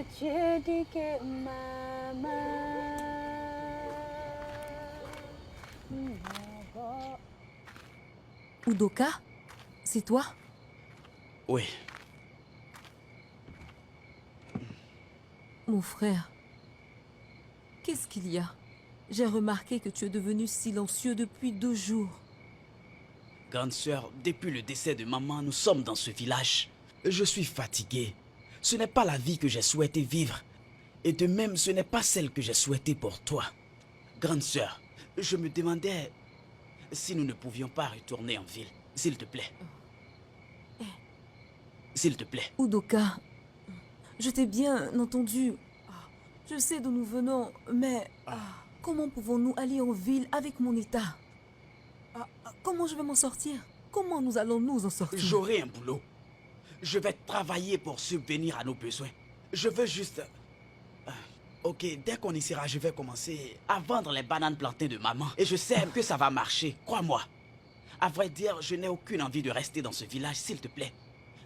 Ochedike mama. Udoka, c'est toi? Oui. Mon frère, qu'est-ce qu'il y a? J'ai remarqué que tu es devenu silencieux depuis 2 jours. Grande sœur, depuis le décès de maman, nous sommes dans ce village. Je suis fatigué. Ce n'est pas la vie que j'ai souhaité vivre. Et de même, ce n'est pas celle que j'ai souhaitée pour toi. Grande sœur, je me demandais si nous ne pouvions pas retourner en ville. S'il te plaît. S'il te plaît. Udoka, je t'ai bien entendu. Je sais d'où nous venons, mais comment pouvons-nous aller en ville avec mon état? Comment je vais m'en sortir? Comment nous allons nous en sortir? J'aurai un boulot. Je vais travailler pour subvenir à nos besoins. Je veux juste... Ok, dès qu'on y sera, je vais commencer à vendre les bananes plantées de maman. Et je sais que ça va marcher, crois-moi. À vrai dire, je n'ai aucune envie de rester dans ce village, s'il te plaît.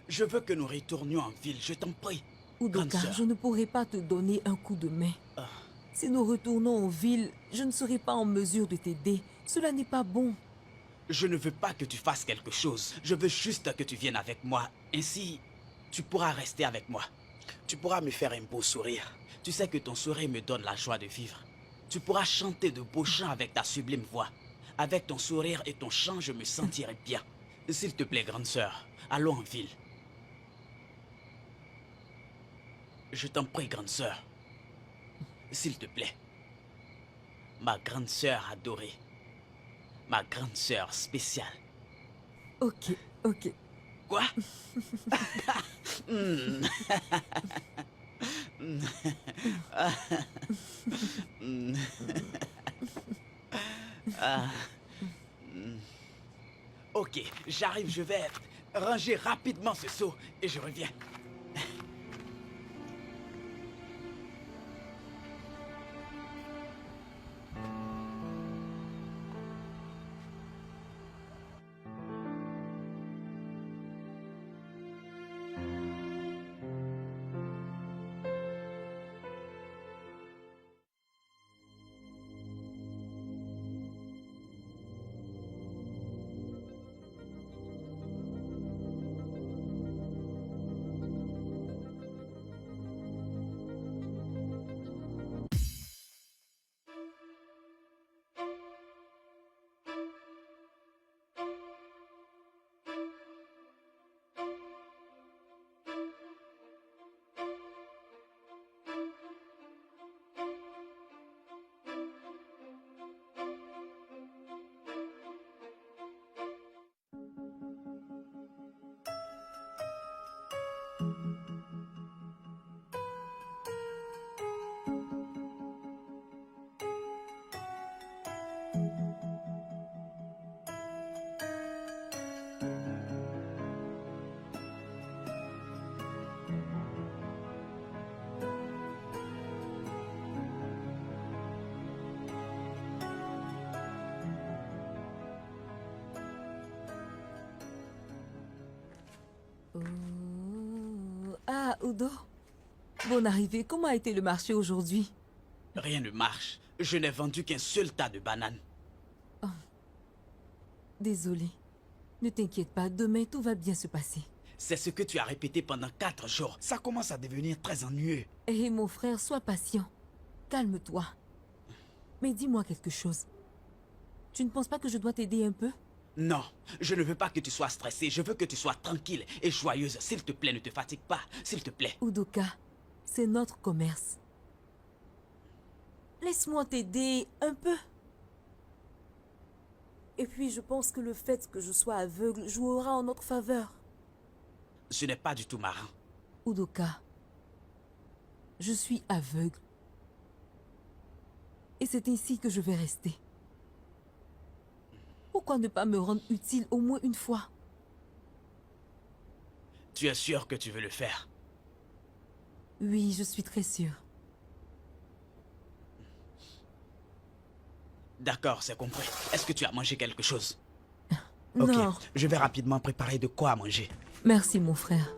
Je veux que nous retournions en ville, je t'en prie. Udoka, je ne pourrai pas te donner un coup de main. Si nous retournons en ville, je ne serai pas en mesure de t'aider. Cela n'est pas bon. Je ne veux pas que tu fasses quelque chose. Je veux juste que tu viennes avec moi. Ainsi, tu pourras rester avec moi. Tu pourras me faire un beau sourire. Tu sais que ton sourire me donne la joie de vivre. Tu pourras chanter de beaux chants avec ta sublime voix. Avec ton sourire et ton chant, je me sentirai bien. S'il te plaît, grande sœur, allons en ville. Je t'en prie, grande sœur. S'il te plaît. Ma grande sœur adorée. Ma grande sœur spéciale. Ok, ok. Quoi? Ok, j'arrive, je vais ranger rapidement ce seau et je reviens. Ah, Udo. Bonne arrivée. Comment a été le marché aujourd'hui? Rien ne marche. Je n'ai vendu qu'un seul tas de bananes. Désolée. Ne t'inquiète pas, demain tout va bien se passer. C'est ce que tu as répété pendant 4 jours. Ça commence à devenir très ennuyeux. Hé, mon frère, sois patient. Calme-toi. Mais dis-moi quelque chose. Tu ne penses pas que je dois t'aider un peu? Non, je ne veux pas que tu sois stressée. Je veux que tu sois tranquille et joyeuse. S'il te plaît, ne te fatigue pas. S'il te plaît. Udoka, c'est notre commerce. Laisse-moi t'aider un peu. Et puis, je pense que le fait que je sois aveugle jouera en notre faveur. Ce n'est pas du tout marrant. Udoka, je suis aveugle. Et c'est ainsi que je vais rester. Pourquoi ne pas me rendre utile au moins une fois? Tu es sûr que tu veux le faire? Oui, je suis très sûre. D'accord, c'est compris. Est-ce que tu as mangé quelque chose? Non. Ok, je vais rapidement préparer de quoi manger. Merci, mon frère.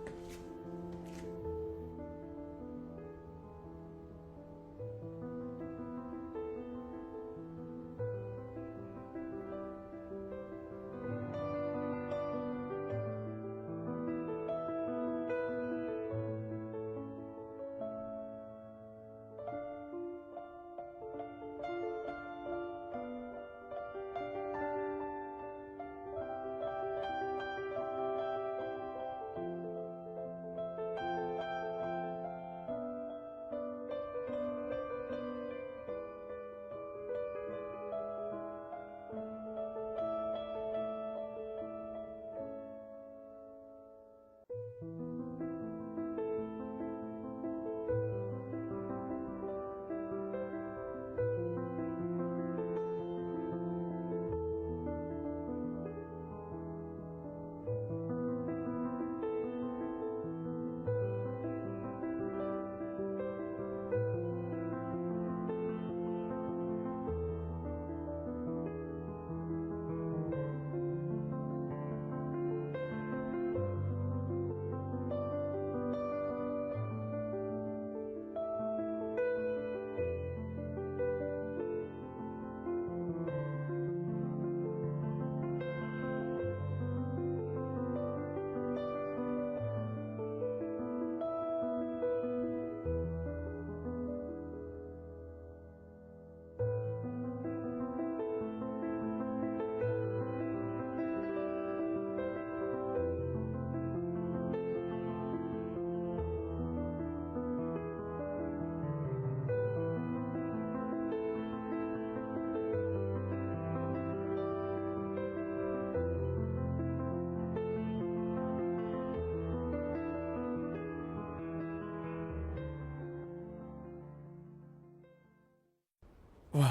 Waouh.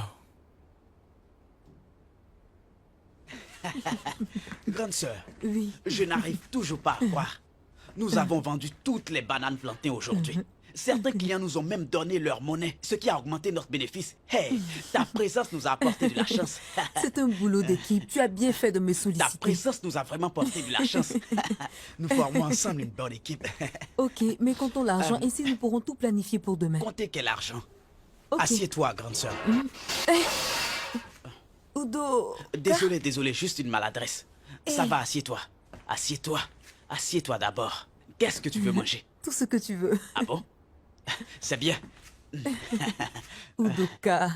Grande sœur, Oui. je n'arrive toujours pas à croire. Nous avons vendu toutes les bananes plantées aujourd'hui. Certains clients nous ont même donné leur monnaie, ce qui a augmenté notre bénéfice. Hey, ta présence nous a apporté de la chance. C'est un boulot d'équipe. Tu as bien fait de me Ta solliciter. présence nous a vraiment porté de la chance. Nous formons ensemble une bonne équipe. Ok, mais comptons l'argent, ainsi nous pourrons tout planifier pour demain. Comptez quel argent. Ok. Assieds-toi, grande sœur. Udo. Désolé, juste une maladresse. Ça Eh. va, assieds-toi. Assieds-toi d'abord. Qu'est-ce que tu veux manger? Tout ce que tu veux. Ah bon? C'est bien. Udoka.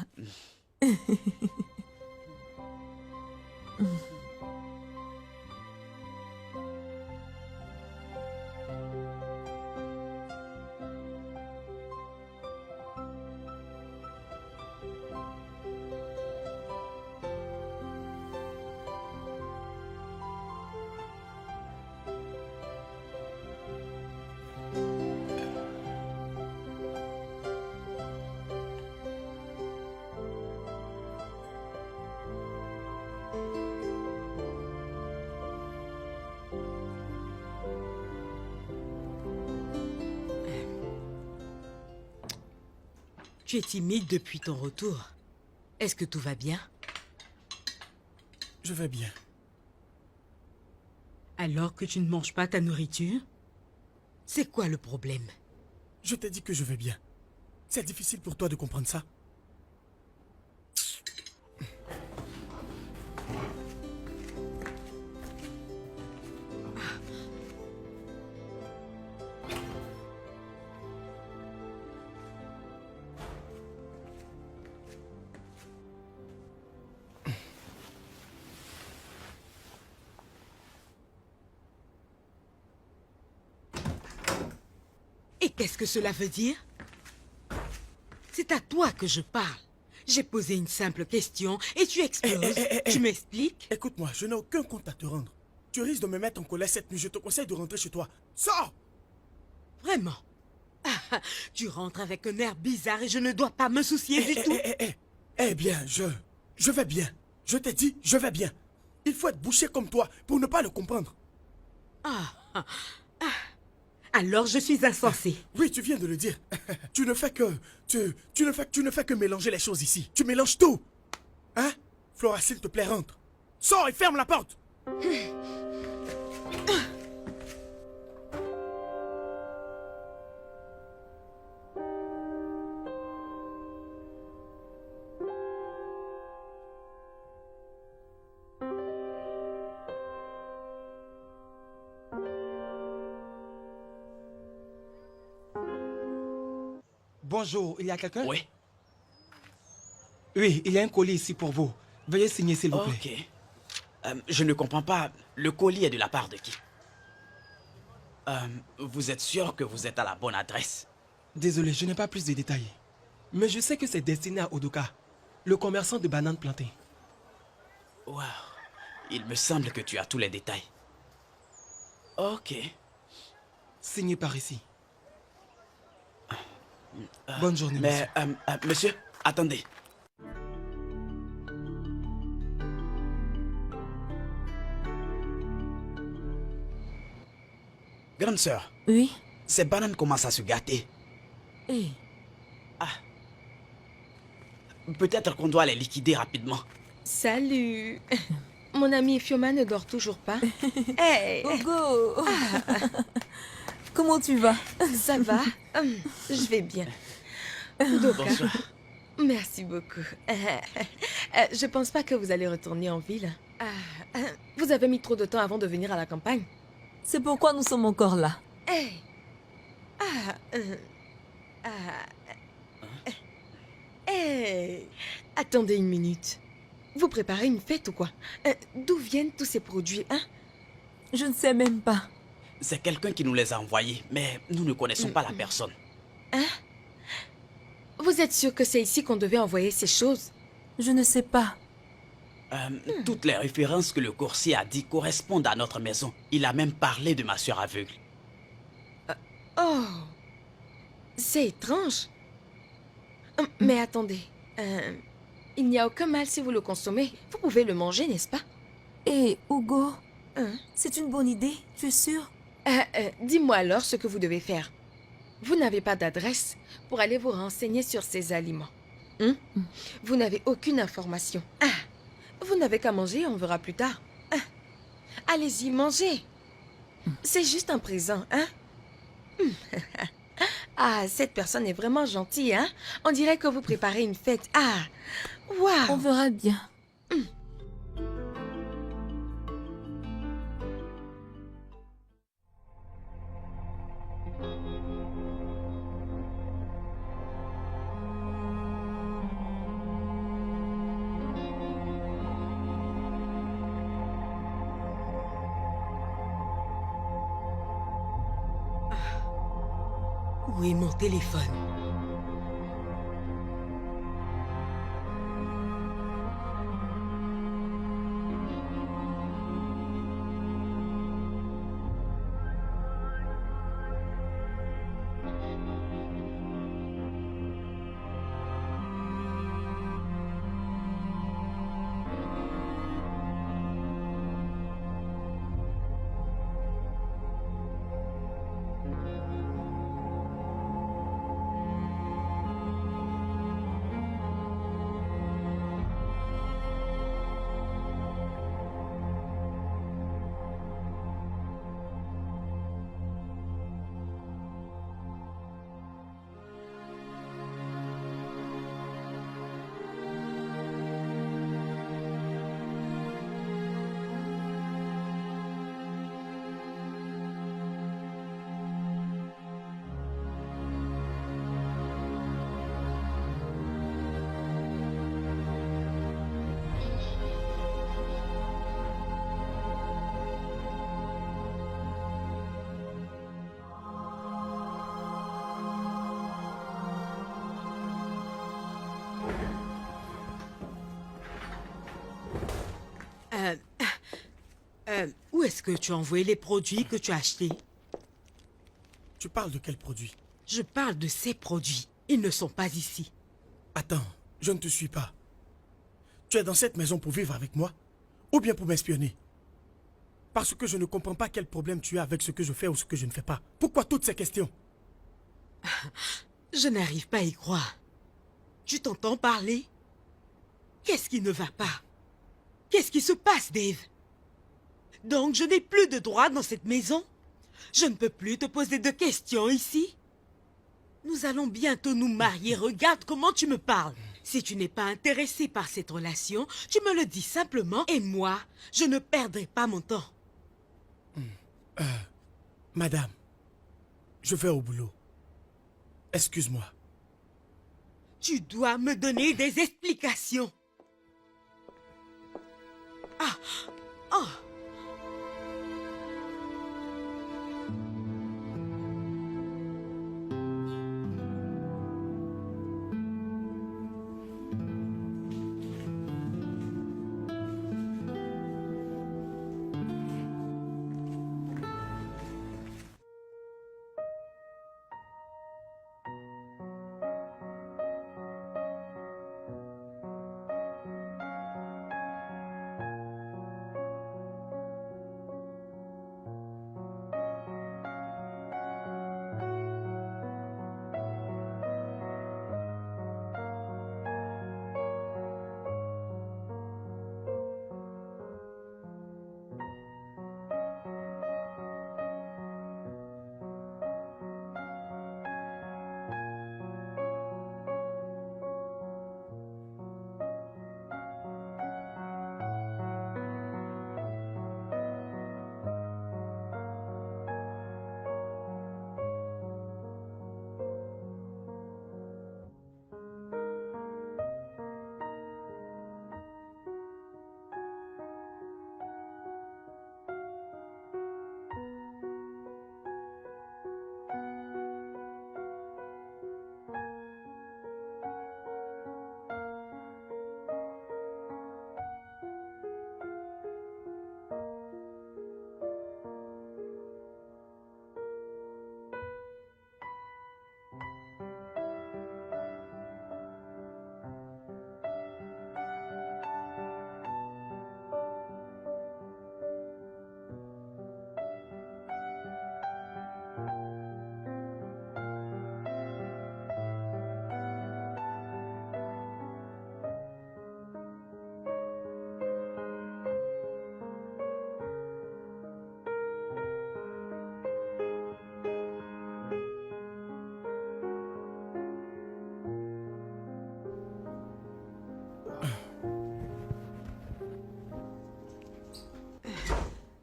Tu es timide depuis ton retour. Est-ce que tout va bien? Je vais bien. Alors que tu ne manges pas ta nourriture? C'est quoi le problème? Je t'ai dit que je vais bien. C'est difficile pour toi de comprendre ça. Et qu'est-ce que cela veut dire? C'est à toi que je parle. J'ai posé une simple question et tu exploses. Tu m'expliques? Écoute-moi, je n'ai aucun compte à te rendre. Tu risques de me mettre en colère cette nuit. Je te conseille de rentrer chez toi. Sors! Vraiment? Ah, tu rentres avec un air bizarre et je ne dois pas me soucier du tout. Eh bien, je vais bien. Je t'ai dit, je vais bien. Il faut être bouché comme toi pour ne pas le comprendre. Alors je suis insensée. Oui, tu viens de le dire. Tu ne fais que mélanger les choses ici. Tu mélanges tout. Hein? Flora, s'il te plaît, rentre. Sors et ferme la porte. Bonjour, il y a quelqu'un? Oui. Oui, il y a un colis ici pour vous. Veuillez signer, s'il vous plaît. Ok. Je ne comprends pas. Le colis est de la part de qui? Vous êtes sûr que vous êtes à la bonne adresse? Désolé, je n'ai pas plus de détails. Mais je sais que c'est destiné à Udoka, le commerçant de bananes plantées. Waouh. Il me semble que tu as tous les détails. Ok. Signé par ici. Bonne journée, monsieur. Mais, monsieur, attendez. Grande sœur, Oui. ces bananes commencent à se gâter. Eh. Peut-être qu'on doit les liquider rapidement. Salut. Mon ami Fioma ne dort toujours pas. Hey, Hugo. Comment tu vas? ça va? Je vais bien. Udoka, Bonsoir. merci beaucoup. Je pense pas que vous allez retourner en ville. Vous avez mis trop de temps avant de venir à la campagne. C'est pourquoi nous sommes encore là. Hey. Hey. Attendez une minute. Vous préparez une fête ou quoi? D'où viennent tous ces produits, hein? Je ne sais même pas. C'est quelqu'un qui nous les a envoyés, mais nous ne connaissons pas la personne. Vous êtes sûr que c'est ici qu'on devait envoyer ces choses? Je ne sais pas. Toutes les références que le coursier a dit correspondent à notre maison. Il a même parlé de ma soeur aveugle. Oh, c'est étrange. Mais attendez, Il n'y a aucun mal si vous le consommez. Vous pouvez le manger, n'est-ce pas? Hé, Hugo, Hein? c'est une bonne idée, tu es sûr? Dis-moi alors ce que vous devez faire. Vous n'avez pas d'adresse pour aller vous renseigner sur ces aliments. Hein? Vous n'avez aucune information. Vous n'avez qu'à manger, on verra plus tard. Allez-y, mangez. C'est juste un présent, hein? Cette personne est vraiment gentille, hein? On dirait que vous préparez une fête. On Waouh! verra bien. Où est mon téléphone? Où est-ce que tu as envoyé les produits que tu as achetés? Tu parles de quel produit? Je parle de ces produits. Ils ne sont pas ici. Attends, je ne te suis pas. Tu es dans cette maison pour vivre avec moi? Ou bien pour m'espionner? Parce que je ne comprends pas quel problème tu as avec ce que je fais ou ce que je ne fais pas. Pourquoi toutes ces questions? Je n'arrive pas à y croire. Tu t'entends parler? Qu'est-ce qui ne va pas? Qu'est-ce qui se passe, Dave? Donc je n'ai plus de droit dans cette maison? Je ne peux plus te poser de questions ici? Nous allons bientôt nous marier. Regarde comment tu me parles. Si tu n'es pas intéressé par cette relation, tu me le dis simplement et moi, je ne perdrai pas mon temps. Madame, je vais au boulot. Excuse-moi. Tu dois me donner des explications. Oh.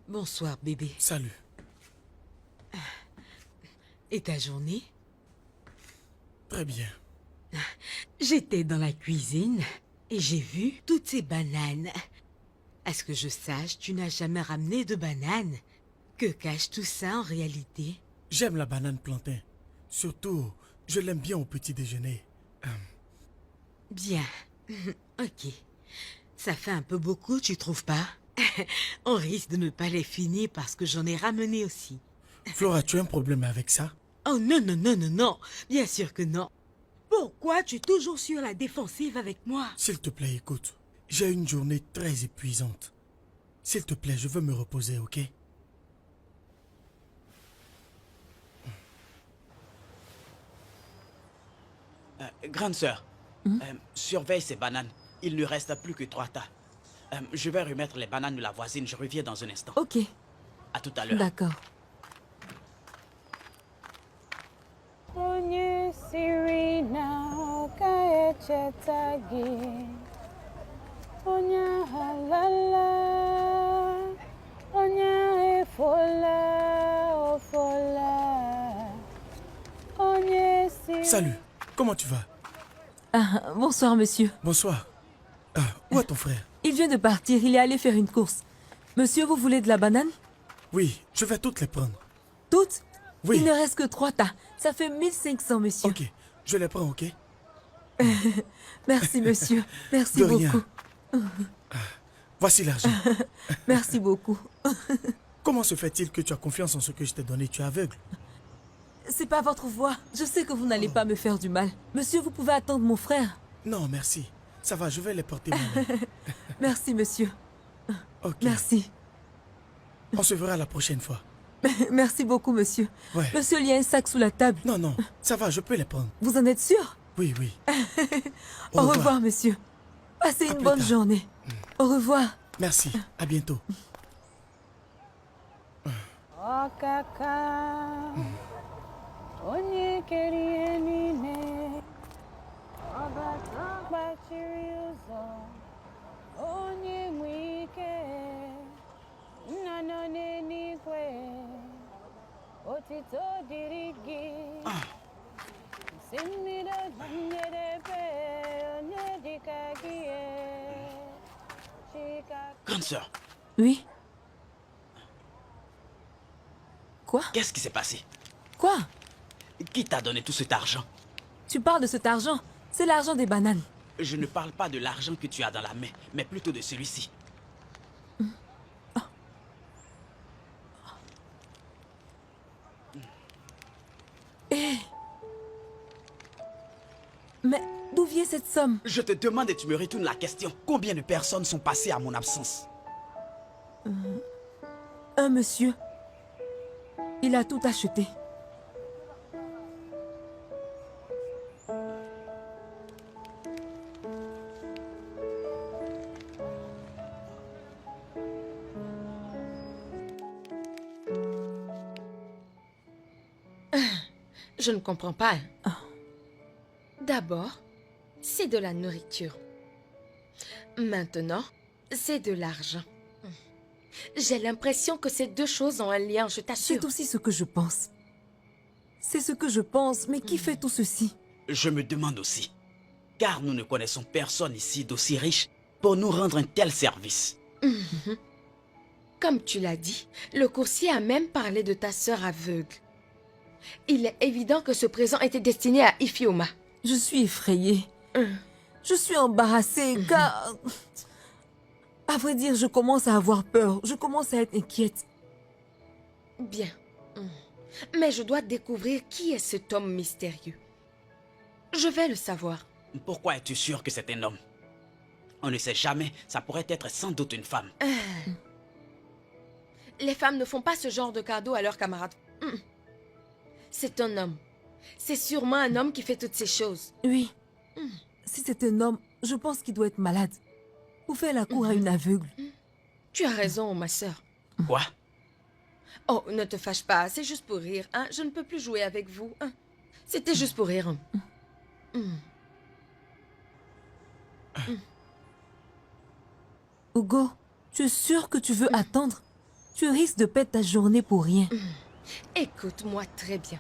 Bonsoir, bébé. Salut. Et ta journée? Très bien. J'étais dans la cuisine et j'ai vu toutes ces bananes. À ce que je sache, tu n'as jamais ramené de bananes. Que cache tout ça en réalité? J'aime la banane plantain. Surtout, je l'aime bien au petit déjeuner. Bien. Ok. Ça fait un peu beaucoup, tu trouves pas? On risque de ne pas les finir parce que j'en ai ramené aussi. Flora, tu as un problème avec ça? Oh non, non, non, non, non. Bien sûr que non. Pourquoi tu es toujours sur la défensive avec moi? S'il te plaît, écoute. J'ai une journée très épuisante. S'il te plaît, je veux me reposer, ok? Grande sœur, surveille ces bananes. Il ne reste plus que 3 tas. Je vais remettre les bananes de la voisine. Je reviens dans un instant. Ok, À tout à l'heure. d'accord. Onye siri na ọ ga-echeta gị. Onye ahụ alala, onye ahụ efola, ofola. Onye siri... Salut, comment tu vas? Ah, bonsoir, monsieur. Bonsoir. Où est ton frère? Il vient de partir, il est allé faire une course. Monsieur, vous voulez de la banane? Oui, je vais toutes les prendre. Toutes? Oui. Il ne reste que 3 tas. Ça fait 1500, monsieur. Ok, je les prends, ok? Merci, monsieur. Merci De rien. beaucoup. Voici l'argent. Merci beaucoup. Comment se fait-il que tu as confiance en ce que je t'ai donné? Tu es aveugle. C'est pas votre voix. Je sais que vous n'allez pas me faire du mal. Monsieur, vous pouvez attendre mon frère. Non, merci. Ça va, je vais les porter moi-même. Merci, monsieur. Ok. Merci. On se verra la prochaine fois. Merci beaucoup, monsieur. Ouais. Monsieur, il y a un sac sous la table. Non, non, ça va, je peux les prendre. Vous en êtes sûr? Oui, oui. Au revoir, monsieur. Passez À une plus bonne tard. journée. Au revoir. Merci, à bientôt. Ọkaka, onye kere ihe niile, ọbata gbachiri ụzọ, onye nwe ike, nna nọ n'eluigwe, otito dịrị gị. Si mmiri njedebe, onye dịka gị, Chika. Grande sœur, Oui? Quoi? qu'est-ce qui s'est passé? Quoi? Qui t'a donné tout cet argent? Tu parles de cet argent? C'est l'argent des bananes. Je ne parle pas de l'argent que tu as dans la main, mais plutôt de celui-ci. Mais d'où vient cette somme? Je te demande et tu me retournes la question. Combien de personnes sont passées à mon absence? Un monsieur. Il a tout acheté. Je ne comprends pas. D'abord, c'est de la nourriture. Maintenant, c'est de l'argent. J'ai l'impression que ces 2 choses ont un lien, je t'assure. C'est aussi ce que je pense. C'est ce que je pense, mais qui fait tout ceci? Je me demande aussi. Car nous ne connaissons personne ici d'aussi riche pour nous rendre un tel service. Comme tu l'as dit, le coursier a même parlé de ta sœur aveugle. Il est évident que ce présent était destiné à Ifioma. Je suis effrayée. Je suis embarrassée car... À vrai dire, je commence à avoir peur. Je commence à être inquiète. Bien. Mais je dois découvrir qui est cet homme mystérieux. Je vais le savoir. Pourquoi es-tu sûr que c'est un homme? On ne sait jamais, ça pourrait être sans doute une femme. Les femmes ne font pas ce genre de cadeaux à leurs camarades. C'est un homme. C'est sûrement un homme qui fait toutes ces choses. Oui. Si c'est un homme, je pense qu'il doit être malade. Pour faire la cour à une aveugle. Tu as raison, ma sœur. Quoi? Oh, ne te fâche pas, c'est juste pour rire. Hein? Je ne peux plus jouer avec vous. Hein? C'était juste pour rire. Hugo, tu es sûr que tu veux attendre? Tu risques de perdre ta journée pour rien. Écoute-moi très bien.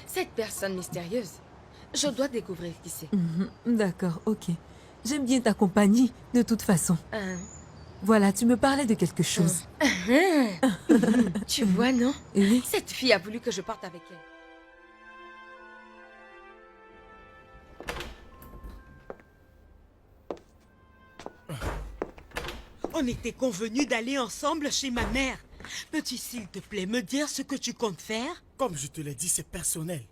Cette personne mystérieuse, je dois découvrir qui c'est. D'accord, ok. J'aime bien ta compagnie, de toute façon. Hein? Voilà, tu me parlais de quelque chose. Tu vois, non? Oui. Cette fille a voulu que je parte avec elle. On était convenus d'aller ensemble chez ma mère. Peux-tu, s'il te plaît, me dire ce que tu comptes faire? Comme je te l'ai dit, c'est personnel.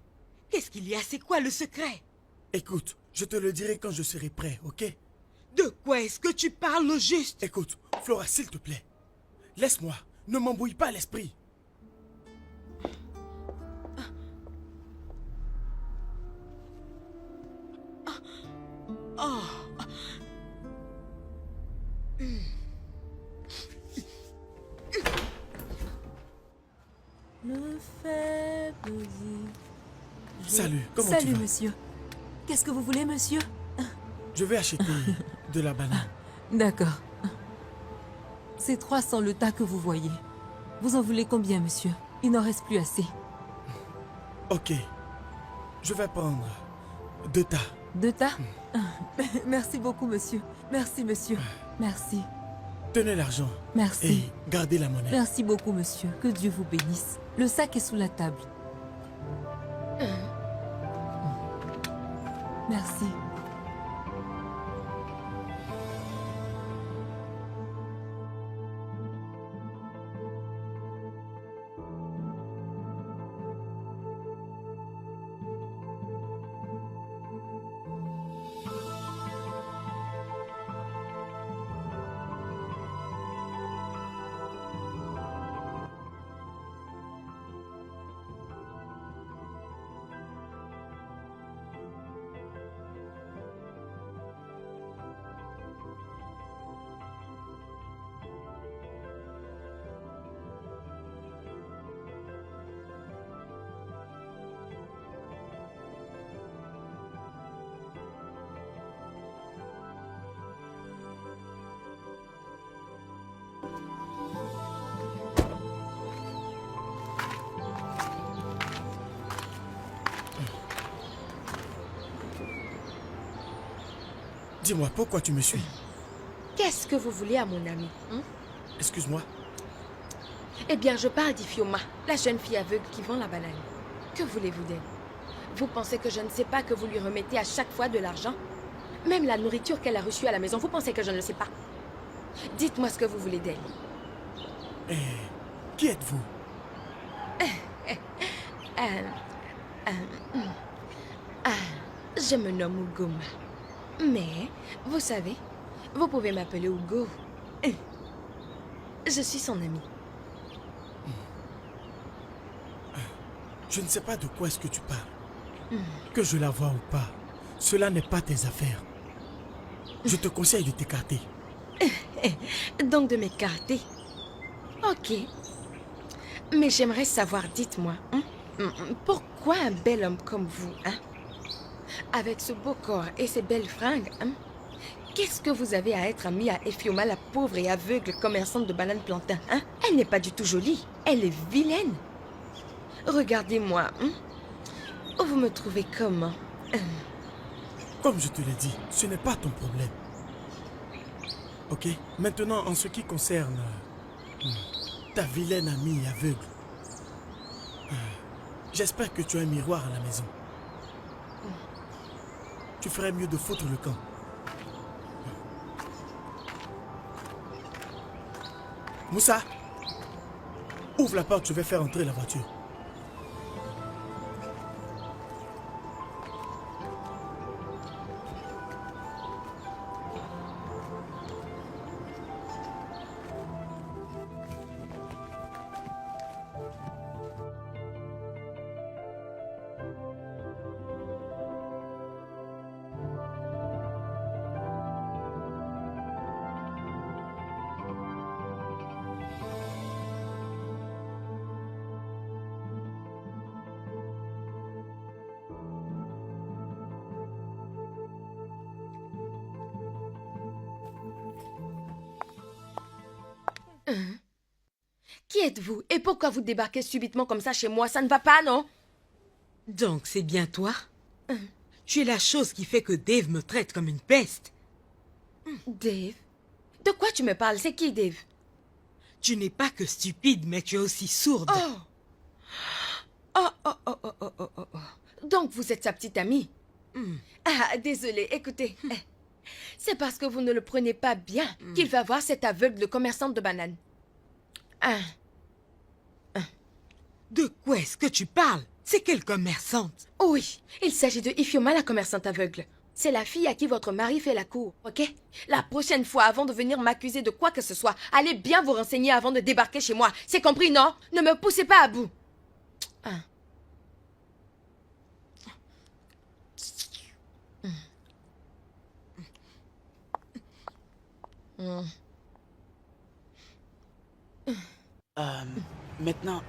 Qu'est-ce qu'il y a? C'est quoi le secret? Écoute, je te le dirai quand je serai prêt, ok? De quoi est-ce que tu parles au juste? Écoute, Flora, s'il te plaît. Laisse-moi. Ne m'embrouille pas l'esprit. Oh, Le faible dit... Salut, comment tu Salut, vas? monsieur. Qu'est-ce que vous voulez, monsieur? Je vais acheter de la banane. D'accord. C'est 300 le tas que vous voyez. Vous en voulez combien, monsieur? Il n'en reste plus assez. Ok. Je vais prendre 2 tas. 2 tas? Merci beaucoup, monsieur. Merci, monsieur. Merci. Tenez l'argent. Merci. Et gardez la monnaie. Merci beaucoup, monsieur. Que Dieu vous bénisse. Le sac est sous la table. Merci. Dis-moi, pourquoi tu me suis? Qu'est-ce que vous voulez à mon ami? Excuse-moi. Eh bien, je parle d'Ifioma, la jeune fille aveugle qui vend la banane. Que voulez-vous d'elle? Vous pensez que je ne sais pas que vous lui remettez à chaque fois de l'argent? Même la nourriture qu'elle a reçue à la maison, vous pensez que je ne le sais pas? Dites-moi ce que vous voulez d'elle. Et qui êtes-vous? Je me nomme Ugoma. Mais, vous savez, vous pouvez m'appeler Ugo. Je suis son ami. Je ne sais pas de quoi est-ce que tu parles. Que je la vois ou pas, cela n'est pas tes affaires. Je te conseille de t'écarter. Donc de m'écarter. Ok. Mais j'aimerais savoir, dites-moi, pourquoi un bel homme comme vous, avec ce beau corps et ces belles fringues, qu'est-ce que vous avez à être ami à Efioma, la pauvre et aveugle commerçante de bananes plantains, Elle n'est pas du tout jolie, elle est vilaine. Regardez-moi, Vous me trouvez comment? Comme je te l'ai dit, ce n'est pas ton problème. Ok? Maintenant, en ce qui concerne ta vilaine amie aveugle, j'espère que tu as un miroir à la maison. Tu ferais mieux de foutre le camp. Moussa, ouvre la porte, je vais faire entrer la voiture. Qui êtes-vous? Et pourquoi vous débarquez subitement comme ça chez moi? Ça ne va pas, non? Donc, c'est bien toi? Tu es la chose qui fait que Dave me traite comme une peste. Dave? De quoi tu me parles? C'est qui, Dave? Tu n'es pas que stupide, mais tu es aussi sourde. Oh! Oh, oh, oh, oh, oh, oh, oh, oh. Donc, vous êtes sa petite amie? Ah, désolé, écoutez. C'est parce que vous ne le prenez pas bien qu'il va voir cette aveugle commerçante de bananes. Ah. De quoi est-ce que tu parles? C'est quelle commerçante? Oui, il s'agit de Ifioma, la commerçante aveugle. C'est la fille à qui votre mari fait la cour, ok? La prochaine fois, avant de venir m'accuser de quoi que ce soit, allez bien vous renseigner avant de débarquer chez moi. C'est compris, non? Ne me poussez pas à bout. Ah. Maintenant,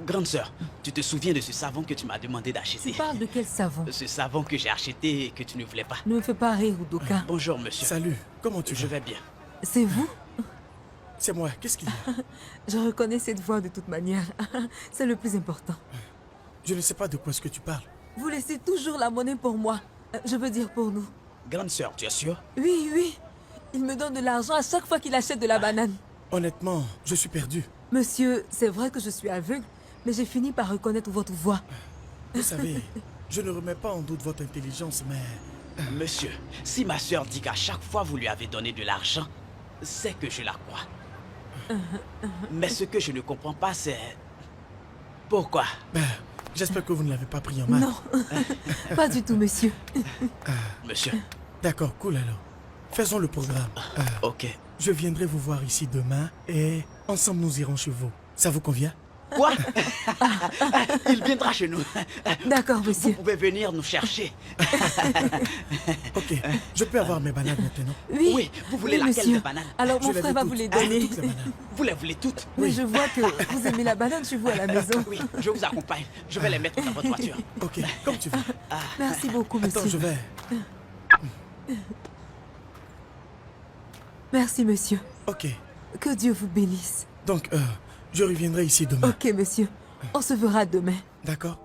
grande sœur, tu te souviens de ce savon que tu m'as demandé Tu d'acheter? parles de quel savon? Ce savon que j'ai acheté et que tu ne voulais pas. Ne me fais pas rire, Udoka. Bonjour, monsieur. Salut, comment tu Je vas? vais bien. C'est vous? C'est moi, qu'est-ce qu'il y a? Je reconnais cette voix de toute manière. C'est le plus important. Je ne sais pas de quoi est-ce que tu parles. Vous laissez toujours la monnaie pour moi. Je veux dire pour nous. Grande sœur, tu es sûre? Oui, oui. Il me donne de l'argent à chaque fois qu'il achète de la banane. Honnêtement, je suis perdu. Monsieur, c'est vrai que je suis aveugle, mais j'ai fini par reconnaître votre voix. Vous savez, je ne remets pas en doute votre intelligence, mais... Monsieur, si ma sœur dit qu'à chaque fois vous lui avez donné de l'argent, c'est que je la crois. Mais ce que je ne comprends pas, c'est... Pourquoi? Ben, j'espère que vous ne l'avez pas pris en main. Non, pas du tout, monsieur. Monsieur, D'accord, cool alors. Faisons le programme. ok. Je viendrai vous voir ici demain et ensemble nous irons chez vous. Ça vous convient? Quoi? Il viendra chez nous. D'accord, Vous monsieur. pouvez venir nous chercher. Ok, je peux avoir mes bananes maintenant? Oui, Oui, vous voulez oui, laquelle monsieur. des bananes? Alors Je mon les frère veux va toutes. vous les Ah, donner. toutes les bananes. Vous les voulez toutes? Oui, je vois que vous aimez la banane chez vous à la maison. Oui, je vous accompagne. Je vais les mettre dans votre voiture. Ok, comme tu veux. Merci beaucoup, monsieur. Attends, je vais... Merci, monsieur. Ok, Que Dieu vous bénisse. donc je reviendrai ici demain. Ok, monsieur. On se verra demain. D'accord?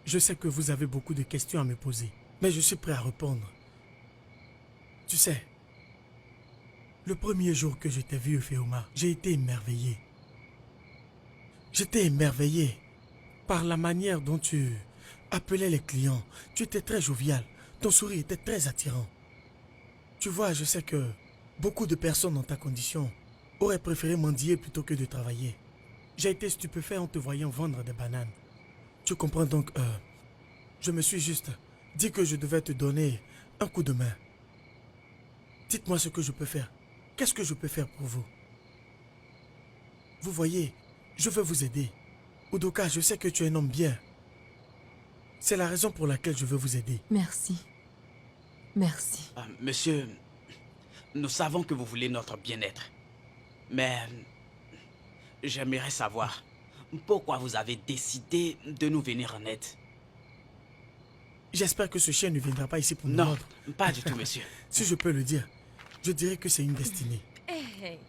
Je sais que vous avez beaucoup de questions à me poser, mais je suis prêt à répondre. Tu sais, le premier jour que je t'ai vu, Euphéoma, j'ai été émerveillé. J'étais émerveillé par la manière dont tu appelais les clients. Tu étais très jovial, ton sourire était très attirant. Tu vois, je sais que beaucoup de personnes dans ta condition auraient préféré mendier plutôt que de travailler. J'ai été stupéfait en te voyant vendre des bananes. Tu comprends donc, je me suis juste dit que je devais te donner un coup de main. Dites-moi ce que je peux faire. Qu'est-ce que je peux faire pour vous? Vous voyez, je veux vous aider. Udoka, je sais que tu es un homme bien. C'est la raison pour laquelle je veux vous aider. Merci. Merci. Monsieur, nous savons que vous voulez notre bien-être. Mais j'aimerais savoir pourquoi vous avez décidé de nous venir en aide. J'espère que ce chien ne viendra pas ici pour nous Non, mordre. pas du tout, monsieur. Si je peux le dire, je dirais que c'est une destinée. Hey.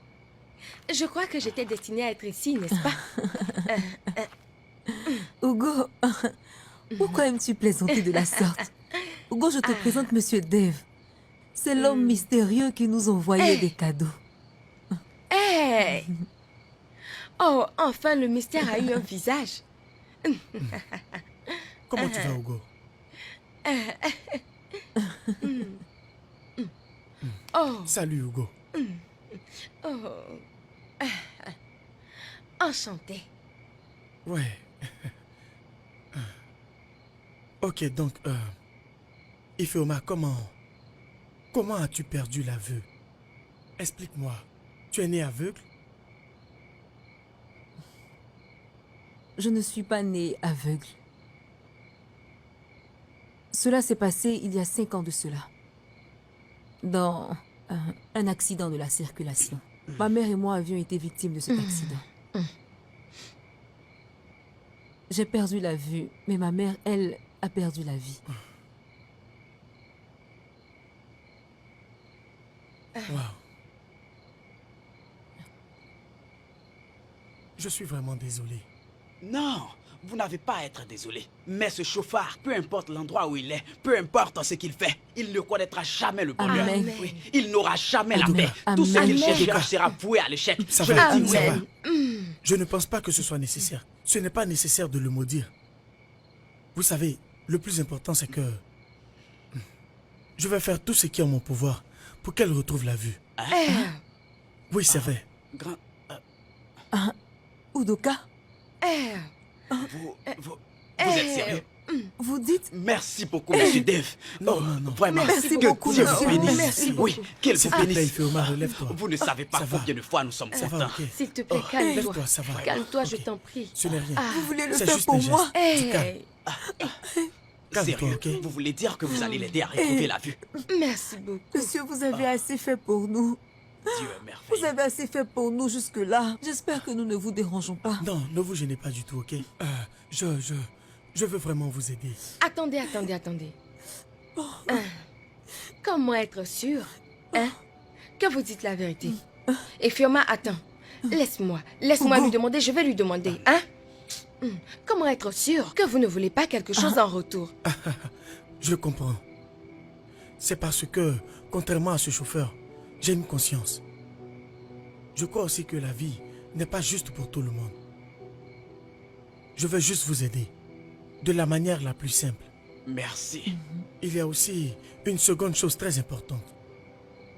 Je crois que j'étais destinée à être ici, n'est-ce pas? Hugo, pourquoi aimes-tu plaisanter de la sorte? Hugo, je te présente Monsieur Dave. C'est l'homme mystérieux qui nous envoyait des cadeaux. Hey! Oh, enfin, le mystère a eu un visage. Comment tu vas, Hugo? Oh, Salut, Hugo. oh. Enchanté. Ouais. Ok, donc, Ifeoma, comment as-tu perdu la vue? Explique-moi. Tu es né aveugle? Je ne suis pas née aveugle. Cela s'est passé il y a 5 ans de cela. Dans un accident de la circulation. Ma mère et moi avions été victimes de cet accident. J'ai perdu la vue, mais ma mère, elle, a perdu la vie. Wow. Je suis vraiment désolé. Non, vous n'avez pas à être désolé. Mais ce chauffard, peu importe l'endroit où il est, peu importe ce qu'il fait, il ne connaîtra jamais le bonheur. Amen. Oui, il n'aura jamais la Amen. paix. Tout ce qu'il Amen. cherchera sera voué à l'échec. Ça Je va, le dis, ça oui. va. Je ne pense pas que ce soit nécessaire. Ce n'est pas nécessaire de le maudire. Vous savez, le plus important, c'est que je vais faire tout ce qui est en mon pouvoir pour qu'elle retrouve la vue. Oui, c'est vrai. Grand, Udoka, vous êtes sérieux? vous dites... Merci beaucoup, monsieur Dave. Non, non, non. Vraiment. Merci que beaucoup, Dieu monsieur. vous bénisse. Merci Oui, qu'il S'il vous te plaît, bénisse. Ifeoma, relève-toi. Vous ne savez pas Ça va. combien de fois nous sommes Ça contents. va, ok. S'il te plaît, calme-toi. Lève-toi, ça va. Calme-toi, je Ok. t'en prie. Ce n'est rien. Vous voulez le C'est faire juste pour un geste. moi? Hey! Calme-toi, Sérieux, ok? vous voulez dire que vous allez l'aider à retrouver la vue? Merci beaucoup. Monsieur, vous avez assez fait pour nous. Dieu est Vous merveilleux. avez assez fait pour nous jusque-là. J'espère que nous ne vous dérangeons pas. Non, ne vous gênez pas du tout, ok? Je veux vraiment vous aider. Attendez. Comment être sûr, hein, que vous dites la vérité? Et Fioma, attends. Laisse-moi Hugo. lui demander, je vais lui demander, hein? Comment être sûr que vous ne voulez pas quelque chose en retour? Je comprends. C'est parce que, contrairement à ce chauffeur, j'ai une conscience. Je crois aussi que la vie n'est pas juste pour tout le monde. Je veux juste vous aider, de la manière la plus simple. Merci. Il y a aussi une seconde chose très importante.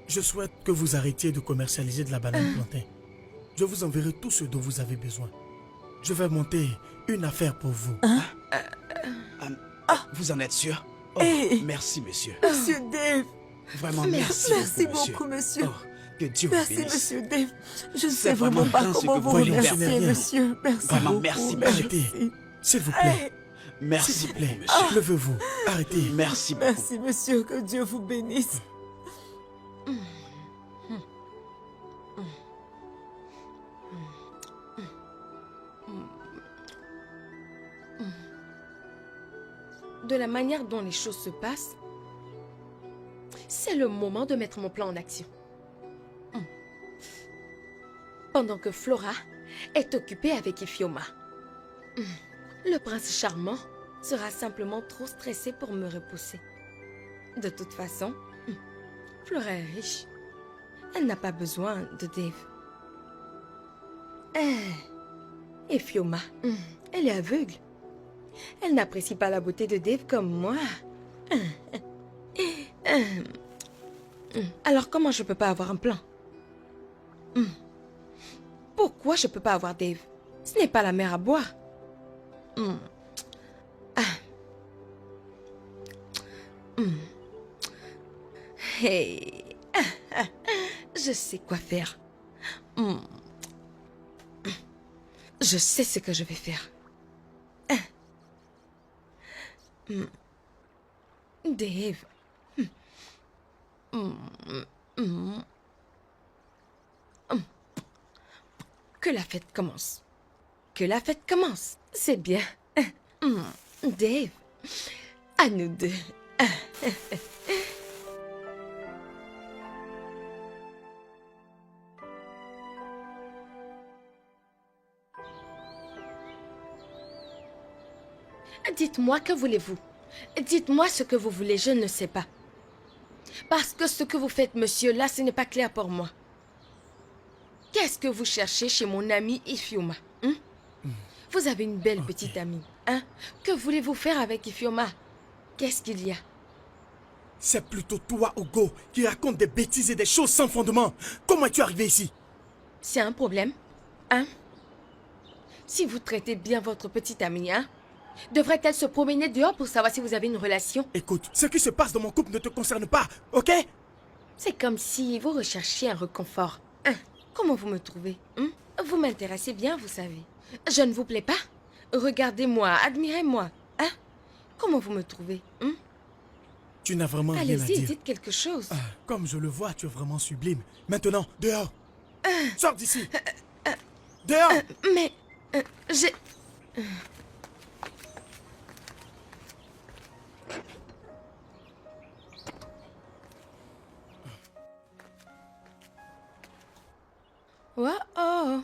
Je souhaite que vous arrêtiez de commercialiser de la banane plantain. Je vous enverrai tout ce dont vous avez besoin. Je vais monter une affaire pour vous. Vous en êtes sûr? Oh, Hey. merci, monsieur. Monsieur Dave, Vraiment, merci, merci monsieur. beaucoup, monsieur. Oh, que Dieu vous Merci, bénisse. monsieur Dave. Je ne C'est sais vraiment vraiment pas grand ce comment que vous vous voyez, remercier, ce n'est rien. monsieur. Merci Vraiment, beaucoup. merci, monsieur. Arrêtez. S'il vous plaît. Merci S'il vous beaucoup, plaît. monsieur. Levez-vous. Arrêtez. Merci beaucoup. Merci, monsieur. Que Dieu vous bénisse. De la manière dont les choses se passent, c'est le moment de mettre mon plan en action. Pendant que Flora est occupée avec Ifioma. Le prince charmant sera simplement trop stressé pour me repousser. De toute façon, Flora est riche. Elle n'a pas besoin de Dave. Ifioma, elle est aveugle. Elle n'apprécie pas la beauté de Dave comme moi. Alors comment je peux pas avoir un plan? Pourquoi je peux pas avoir Dave? Ce n'est pas la mer à boire. Hey. Je sais quoi faire. Je sais ce que je vais faire. Dave. Que la fête commence. Que la fête commence. C'est bien. Dave. À nous deux. Dites-moi, que voulez-vous? Dites-moi ce que vous voulez, je ne sais pas. Parce que ce que vous faites, monsieur, là, ce n'est pas clair pour moi. Qu'est-ce que vous cherchez chez mon ami Ifeoma, hein? Vous avez une belle petite amie, hein? Que voulez-vous faire avec Ifeoma? Qu'est-ce qu'il y a? C'est plutôt toi, Ogo, qui raconte des bêtises et des choses sans fondement. Comment es-tu arrivé ici? C'est un problème, hein? Si vous traitez bien votre petite amie, hein? Devrait-elle se promener dehors pour savoir si vous avez une relation? Écoute, ce qui se passe dans mon couple ne te concerne pas, ok? C'est comme si vous recherchiez un réconfort. Hein? Comment vous me trouvez, hein? Vous m'intéressez bien, vous savez. Je ne vous plais pas? Regardez-moi, admirez-moi, hein? Comment vous me trouvez, hein? Tu n'as vraiment rien à Allez-y, dire. dites quelque chose. Comme je le vois, tu es vraiment sublime. Maintenant, dehors. Sors d'ici. Dehors. Mais, j'ai... Oh, oh.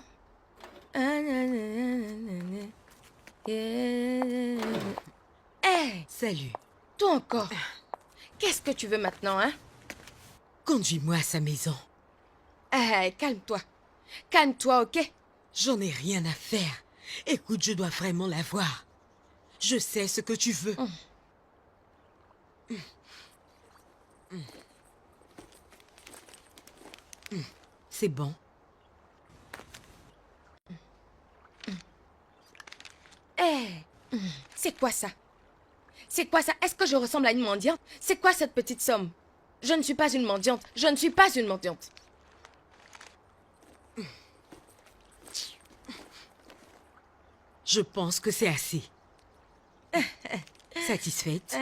Hé, Salut. toi encore. Qu'est-ce que tu veux maintenant, hein? Conduis-moi à sa maison. Hé, calme-toi. Calme-toi, ok? J'en ai rien à faire. Écoute, je dois vraiment la voir. Je sais ce que tu veux. C'est bon. Hé, c'est quoi ça? C'est quoi ça? Est-ce que je ressemble à une mendiante? C'est quoi cette petite somme? Je ne suis pas une mendiante. Je ne suis pas une mendiante. Je pense que c'est assez. Satisfaite?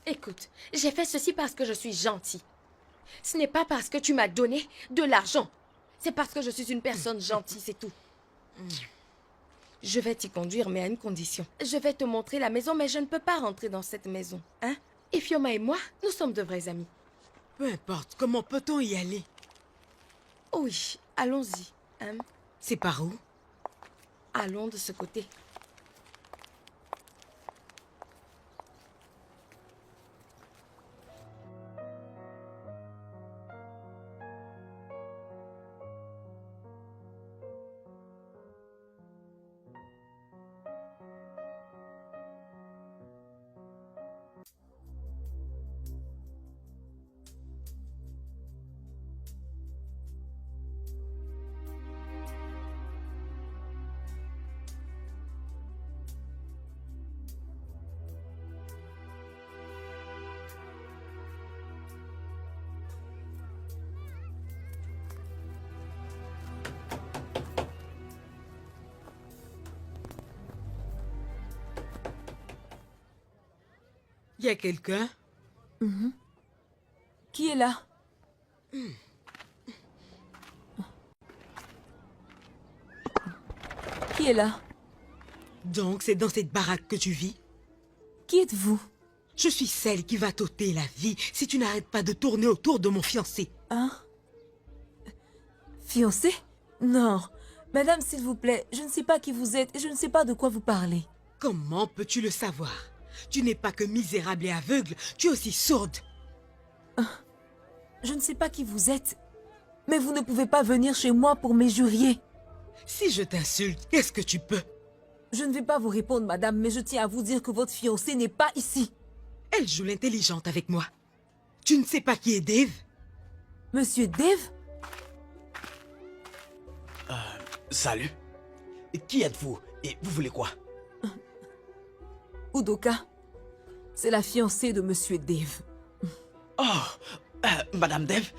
Écoute, j'ai fait ceci parce que je suis gentille. Ce n'est pas parce que tu m'as donné de l'argent. C'est parce que je suis une personne gentille, c'est tout. Je vais t'y conduire, mais à une condition. Je vais te montrer la maison, mais je ne peux pas rentrer dans cette maison. Hein? Ifeoma et moi, nous sommes de vrais amis. Peu importe, comment peut-on y aller? Oui, allons-y. Hein? C'est par où? Allons de ce côté. Y a quelqu'un? Qui est là? Qui est là? Donc c'est dans cette baraque que tu vis? Qui êtes-vous? Je suis celle qui va t'ôter la vie si tu n'arrêtes pas de tourner autour de mon fiancé. Hein? Fiancé? Non. Madame, s'il vous plaît, je ne sais pas qui vous êtes et je ne sais pas de quoi vous parlez. Comment peux-tu le savoir? Tu n'es pas que misérable et aveugle, tu es aussi sourde. Je ne sais pas qui vous êtes, mais vous ne pouvez pas venir chez moi pour m'injurier. Si je t'insulte, qu'est-ce que tu peux? Je ne vais pas vous répondre, madame, mais je tiens à vous dire que votre fiancé n'est pas ici. Elle joue l'intelligente avec moi. Tu ne sais pas qui est Dave? Monsieur Dave? Salut. Qui êtes-vous et vous voulez quoi? Udoka. C'est la fiancée de Monsieur Dave. Oh, Madame Dev.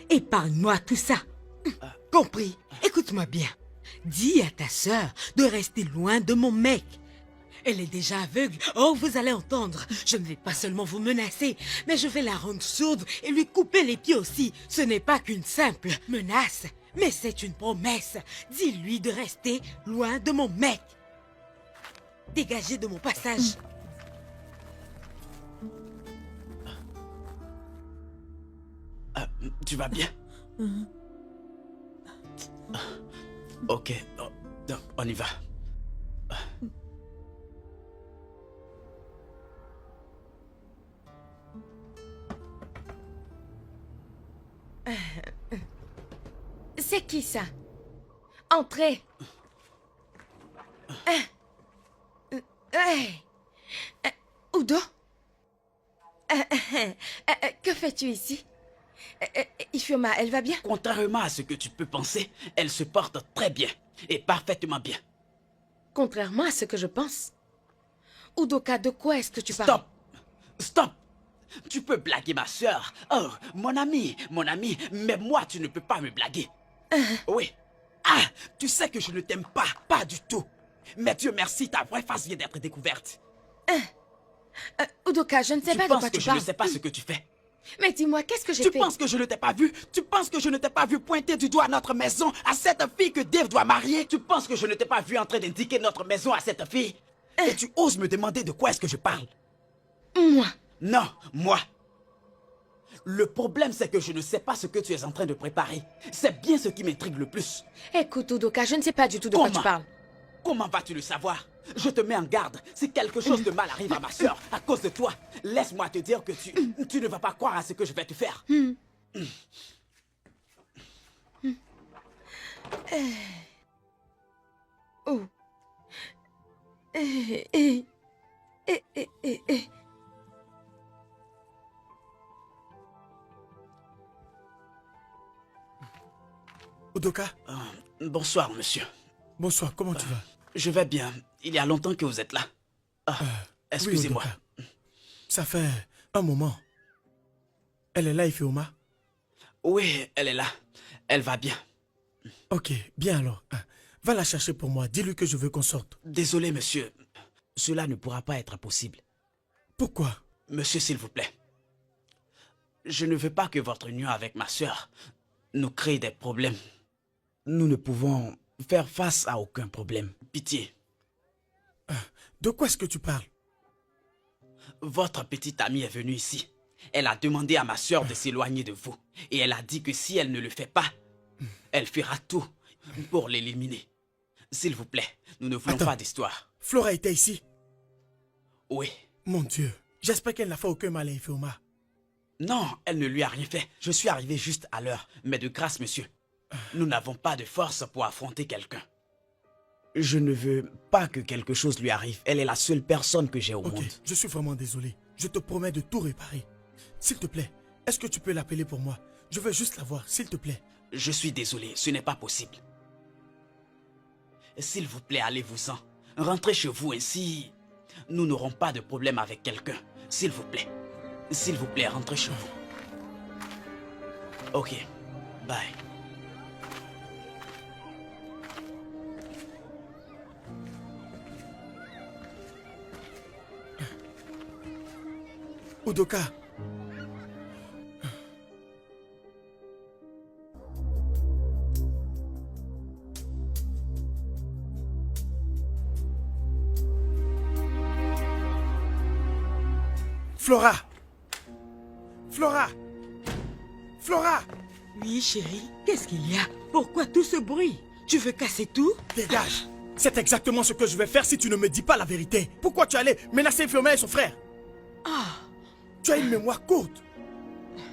Épargne-moi tout ça. Compris? Écoute-moi bien. Dis à ta sœur de rester loin de mon mec. Elle est déjà aveugle. Oh, vous allez entendre. Je ne vais pas seulement vous menacer, mais je vais la rendre sourde et lui couper les pieds aussi. Ce n'est pas qu'une simple menace, mais c'est une promesse. Dis-lui de rester loin de mon mec. Dégagez de mon passage. Tu vas bien? Ok, donc on y va. C'est qui ça? Entrez. Udo? Que fais-tu ici? Ifeoma, elle va bien? Contrairement à ce que tu peux penser, elle se porte très bien. Et parfaitement bien. Contrairement à ce que je pense. Udoka, de quoi est-ce que tu parles? Stop! Stop! Tu peux blaguer ma soeur. Oh, mon ami, mais moi, tu ne peux pas me blaguer. Oui. Ah, tu sais que je ne t'aime pas, pas du tout. Mais Dieu merci, ta vraie face vient d'être découverte. Udoka, je ne sais pas de quoi tu Tu penses que je parles. ne sais pas ce que tu fais? Mais dis-moi, qu'est-ce que j'ai Tu fait? penses que je ne t'ai pas vu? Tu penses que je ne t'ai pas vu pointer du doigt notre maison à cette fille que Dave doit marier? Tu penses que je ne t'ai pas vu en train d'indiquer notre maison à cette fille? Et tu oses me demander de quoi est-ce que je parle? Moi. Non, moi. Le problème, c'est que je ne sais pas ce que tu es en train de préparer. C'est bien ce qui m'intrigue le plus. Écoute, Udoka, je ne sais pas du tout de quoi tu parles. Comment vas-tu le savoir? Je te mets en garde. Si quelque chose de mal arrive à ma soeur à cause de toi, laisse-moi te dire que tu ne vas pas croire à ce que je vais te faire. Oh. Udoka, Bonsoir, monsieur. bonsoir, comment tu vas? Je vais bien. Il y a longtemps que vous êtes là. Ah, Oui, excusez-moi. Udoka. Ça fait un moment. Elle est là, Ifeoma? Oui, elle est là. Elle va bien. Ok, bien alors. Va la chercher pour moi. Dis-lui que je veux qu'on sorte. Désolé, monsieur. Cela ne pourra pas être possible. Pourquoi? Monsieur, s'il vous plaît. Je ne veux pas que votre union avec ma soeur nous crée des problèmes. Nous ne pouvons faire face à aucun problème. Pitié. De quoi est-ce que tu parles? Votre petite amie est venue ici. Elle a demandé à ma soeur de s'éloigner de vous. Et elle a dit que si elle ne le fait pas, elle fera tout pour l'éliminer. S'il vous plaît, nous ne voulons Attends. pas d'histoire. Flora était ici? Oui. Mon Dieu, j'espère qu'elle n'a fait aucun mal à Ifeoma. Non, elle ne lui a rien fait. Je suis arrivé juste à l'heure. Mais de grâce, monsieur, nous n'avons pas de force pour affronter quelqu'un. Je ne veux pas que quelque chose lui arrive. Elle est la seule personne que j'ai au Ok, monde. je suis vraiment désolé. Je te promets de tout réparer. S'il te plaît, est-ce que tu peux l'appeler pour moi? Je veux juste la voir, s'il te plaît. Je suis désolé, ce n'est pas possible. S'il vous plaît, allez-vous-en. Rentrez chez vous, ainsi nous n'aurons pas de problème avec quelqu'un. S'il vous plaît. S'il vous plaît, rentrez chez vous. Ok, bye. Udoka. Flora. Flora. Flora. Oui, chérie, qu'est-ce qu'il y a? Pourquoi tout ce bruit? Tu veux casser tout? Dégage. C'est exactement ce que je vais faire si tu ne me dis pas la vérité. Pourquoi tu allais menacer Ifeoma et son frère? Tu as une mémoire courte.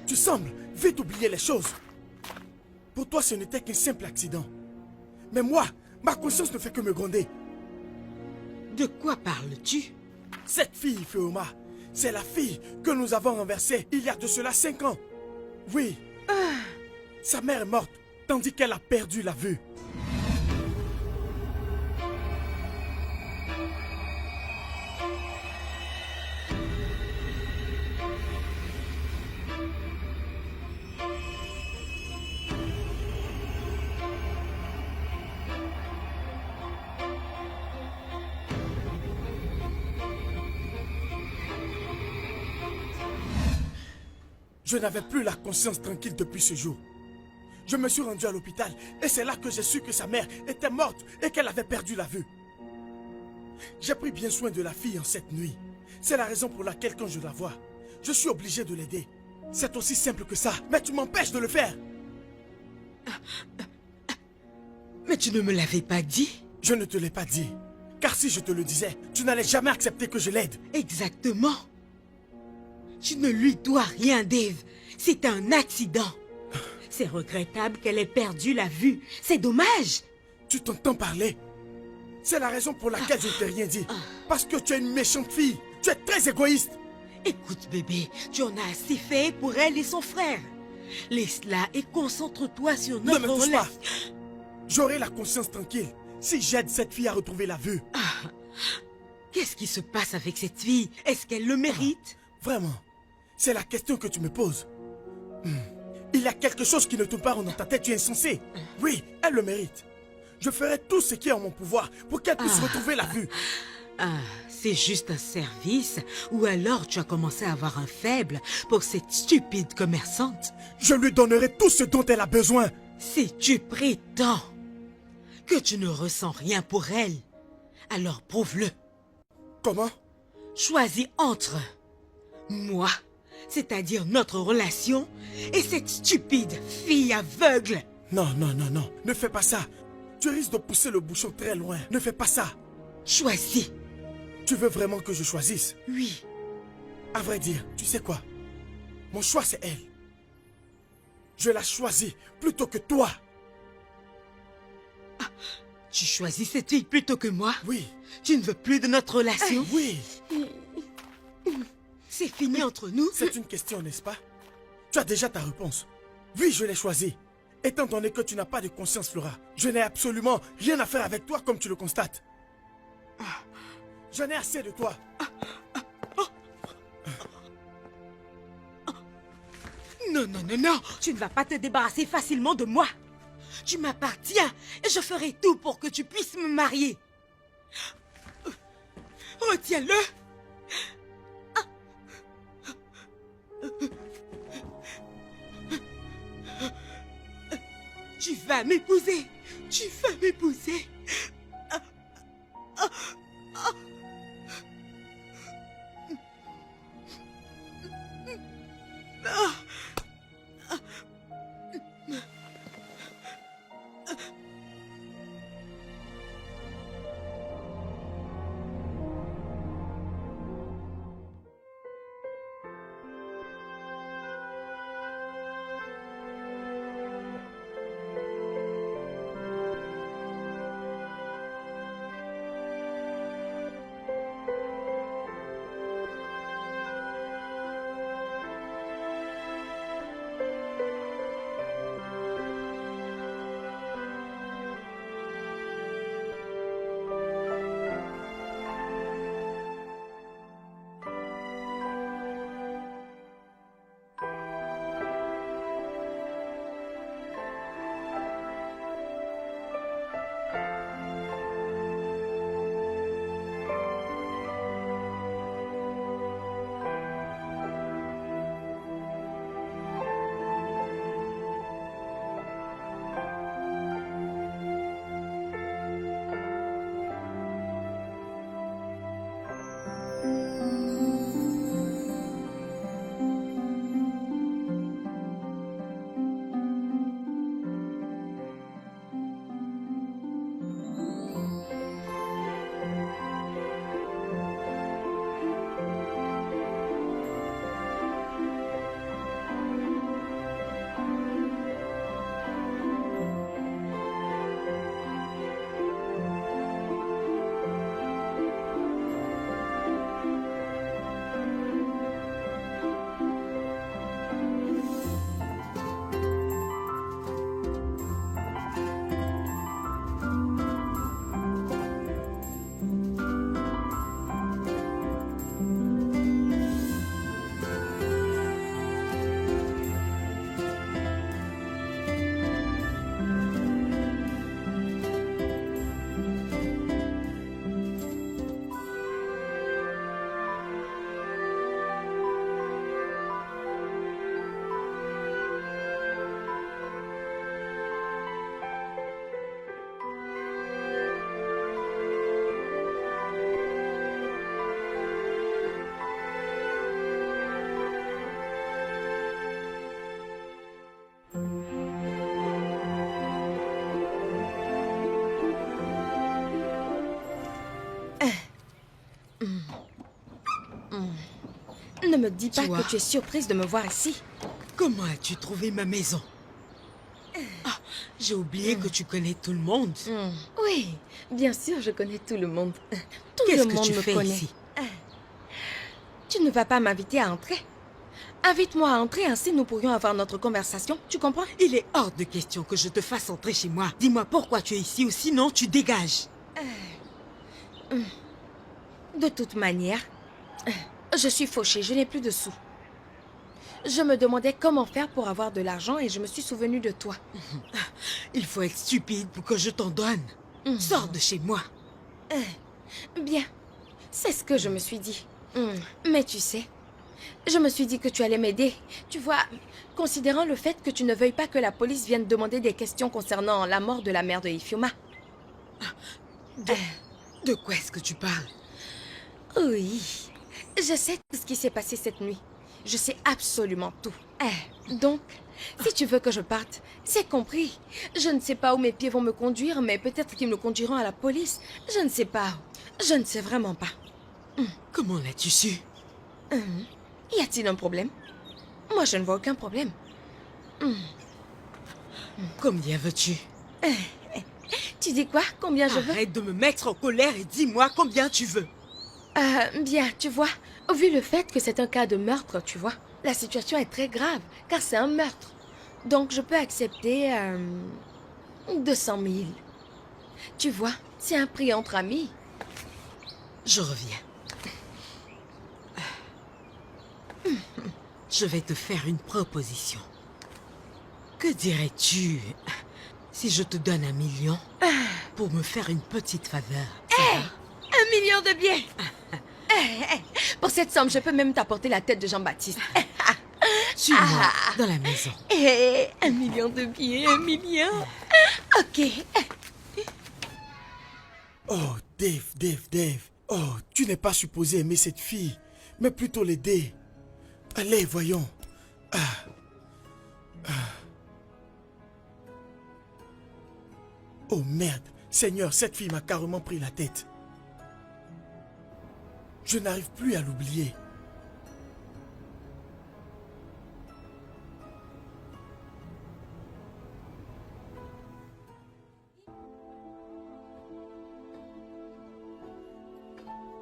Tu sembles vite oublier les choses. Pour toi, ce n'était qu'un simple accident. Mais moi, ma conscience ne fait que me gronder. De quoi parles-tu? Cette fille, Ifeoma, c'est la fille que nous avons renversée il y a de cela 5 ans. Oui. Sa mère est morte, tandis qu'elle a perdu la vue. Je n'avais plus la conscience tranquille depuis ce jour. Je me suis rendu à l'hôpital et c'est là que j'ai su que sa mère était morte et qu'elle avait perdu la vue. J'ai pris bien soin de la fille en cette nuit. C'est la raison pour laquelle quand je la vois, je suis obligé de l'aider. C'est aussi simple que ça, mais tu m'empêches de le faire. Mais tu ne me l'avais pas dit? Je ne te l'ai pas dit. Car si je te le disais, tu n'allais jamais accepter que je l'aide. Exactement. Tu ne lui dois rien, Dave. C'est un accident. C'est regrettable qu'elle ait perdu la vue. C'est dommage. Tu t'entends parler? C'est la raison pour laquelle je ne t'ai rien dit. Parce que tu es une méchante fille. Tu es très égoïste. Écoute, bébé, tu en as assez fait pour elle et son frère. Laisse-la et concentre-toi sur Ne notre me touche pas. relation. J'aurai la conscience tranquille si j'aide cette fille à retrouver la vue. Qu'est-ce qui se passe avec cette fille? Est-ce qu'elle le mérite? Vraiment, c'est la question que tu me poses. Il y a quelque chose qui ne tourne pas rond dans ta tête, tu es insensé. Oui, elle le mérite. Je ferai tout ce qui est en mon pouvoir pour qu'elle puisse retrouver la vue. Ah, c'est juste un service? Ou alors tu as commencé à avoir un faible pour cette stupide commerçante? Je lui donnerai tout ce dont elle a besoin. Si tu prétends que tu ne ressens rien pour elle, alors prouve-le. Comment? Choisis entre moi, c'est-à-dire notre relation, et cette stupide fille aveugle. Non, non, non, non. Ne fais pas ça. Tu risques de pousser le bouchon très loin. Ne fais pas ça. Choisis. Tu veux vraiment que je choisisse? Oui. À vrai dire, tu sais quoi? Mon choix, c'est elle. Je la choisis plutôt que toi. Tu choisis cette fille plutôt que moi? Oui, Tu ne veux plus de notre relation? oui. C'est fini entre nous? C'est une question, n'est-ce pas? Tu as déjà ta réponse. Oui, je l'ai choisie. Étant donné que tu n'as pas de conscience, Flora, je n'ai absolument rien à faire avec toi comme tu le constates. J'en ai assez de toi. Non, non, non, non. Tu ne vas pas te débarrasser facilement de moi. Tu m'appartiens et je ferai tout pour que tu puisses me marier. Retiens-le. Tu vas m'épouser. Tu vas m'épouser. Ne me dis pas Tu vois? que tu es surprise de me voir ici. Comment as-tu trouvé ma maison? J'ai oublié que tu connais tout le monde. Oui, bien sûr, je connais tout le monde. Tout Qu'est-ce le que monde tu me fais connaît. ici? Tu ne vas pas m'inviter à entrer. Invite-moi à entrer, ainsi nous pourrions avoir notre conversation. Tu comprends? Il est hors de question que je te fasse entrer chez moi. Dis-moi pourquoi tu es ici ou sinon tu dégages. De toute manière, je suis fauchée, je n'ai plus de sous. Je me demandais comment faire pour avoir de l'argent et je me suis souvenue de toi. Il faut être stupide pour que je t'en donne. Sors de chez moi. Bien, c'est ce que je me suis dit. Mais tu sais, je me suis dit que tu allais m'aider. Tu vois, considérant le fait que tu ne veuilles pas que la police vienne demander des questions concernant la mort de la mère de Ifeoma. De quoi est-ce que tu parles? Oui, je sais tout ce qui s'est passé cette nuit. Je sais absolument tout. Donc, si tu veux que je parte, c'est compris. Je ne sais pas où mes pieds vont me conduire, mais peut-être qu'ils me conduiront à la police. Je ne sais pas. Je ne sais vraiment pas. Comment l'as-tu su? Y a-t-il un problème? Moi, je ne vois aucun problème. Combien veux-tu? Tu dis quoi? Combien je veux? Arrête de me mettre en colère et dis-moi combien tu veux. Bien, tu vois, vu le fait que c'est un cas de meurtre, tu vois, la situation est très grave, car c'est un meurtre. Donc, je peux accepter 200 000. Tu vois, c'est un prix entre amis. Je reviens. Je vais te faire une proposition. Que dirais-tu si je te donne 1 million pour me faire une petite faveur? Ça va? 1 million de billets. Pour cette somme, je peux même t'apporter la tête de Jean-Baptiste. Suis-moi dans la maison. 1 million de billets, 1 million. Ok. Oh, Dave. Oh, tu n'es pas supposé aimer cette fille, mais plutôt l'aider. Allez, voyons. Oh merde, Seigneur, cette fille m'a carrément pris la tête. Je n'arrive plus à l'oublier.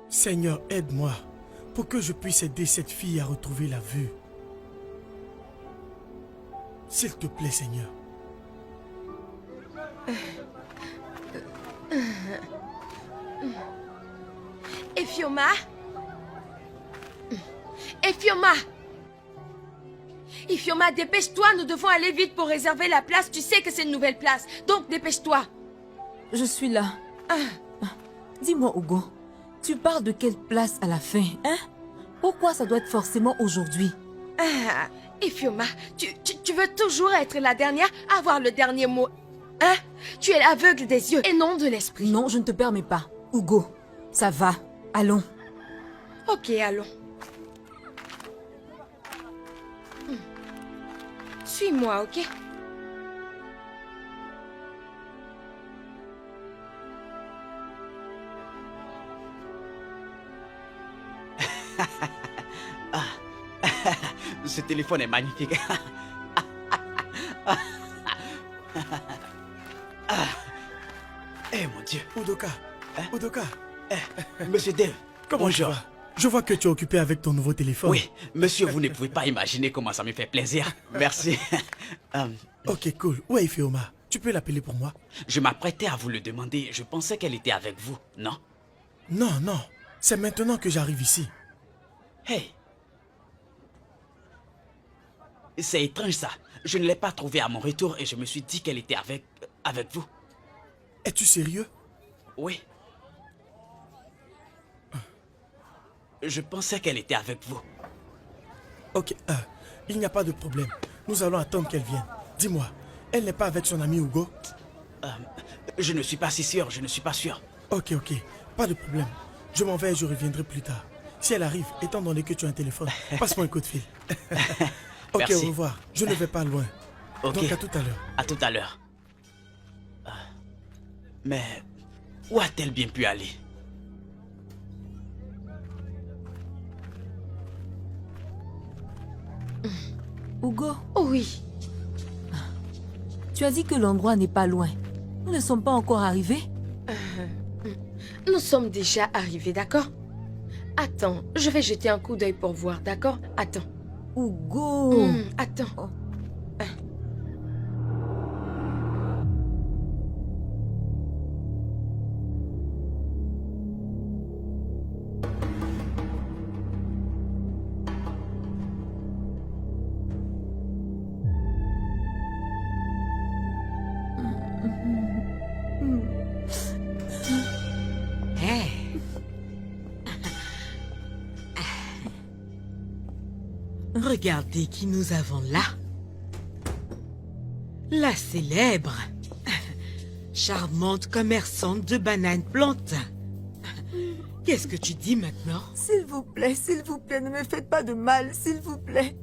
Seigneur, aide-moi pour que je puisse aider cette fille à retrouver la vue. S'il te plaît, Seigneur. Ifeoma? Ifeoma! Ifeoma, dépêche-toi, nous devons aller vite pour réserver la place. Tu sais que c'est une nouvelle place, donc dépêche-toi. Je suis là. Dis-moi, Hugo, tu parles de quelle place à la fin, hein? Pourquoi ça doit être forcément aujourd'hui? Ifeoma, tu veux toujours être la dernière à avoir le dernier mot, hein? Tu es l'aveugle des yeux et non de l'esprit. Non, je ne te permets pas. Hugo, ça va. Allons. Ok, allons. Suis-moi, ok? Ce téléphone est magnifique. Eh mon Dieu. Udoka, Udoka, Monsieur Dave, comment tu bonjour. vas? Je vois que tu es occupé avec ton nouveau téléphone. Oui, monsieur, vous ne pouvez pas imaginer comment ça me fait plaisir. Merci. Ok, cool. Où est Ifeoma? Tu peux l'appeler pour moi? Je m'apprêtais à vous le demander. Je pensais qu'elle était avec vous, non? Non. C'est maintenant que j'arrive ici. Hey. C'est étrange ça. Je ne l'ai pas trouvée à mon retour et je me suis dit qu'elle était avec vous. Es-tu sérieux? Oui. Je pensais qu'elle était avec vous. Ok, il n'y a pas de problème. Nous allons attendre qu'elle vienne. Dis-moi, elle n'est pas avec son ami Hugo? Je ne suis pas si sûr, je ne suis pas sûr. Ok, pas de problème. Je m'en vais et je reviendrai plus tard. Si elle arrive, étant donné que tu as un téléphone, passe-moi un coup de fil. Ok, Merci. au revoir. Je ne vais pas loin. Ok. Donc à tout à l'heure. À tout à l'heure. Mais où a-t-elle bien pu aller? Hugo, Oui. Tu as dit que l'endroit n'est pas loin. Nous ne sommes pas encore arrivés. Nous sommes déjà arrivés, d'accord? Attends, je vais jeter un coup d'œil pour voir, d'accord? Attends. Hugo. Attends. Oh. Hey. Regardez qui nous avons là. La célèbre, charmante commerçante de bananes plantes. Qu'est-ce que tu dis maintenant? S'il vous plaît, ne me faites pas de mal, s'il vous plaît.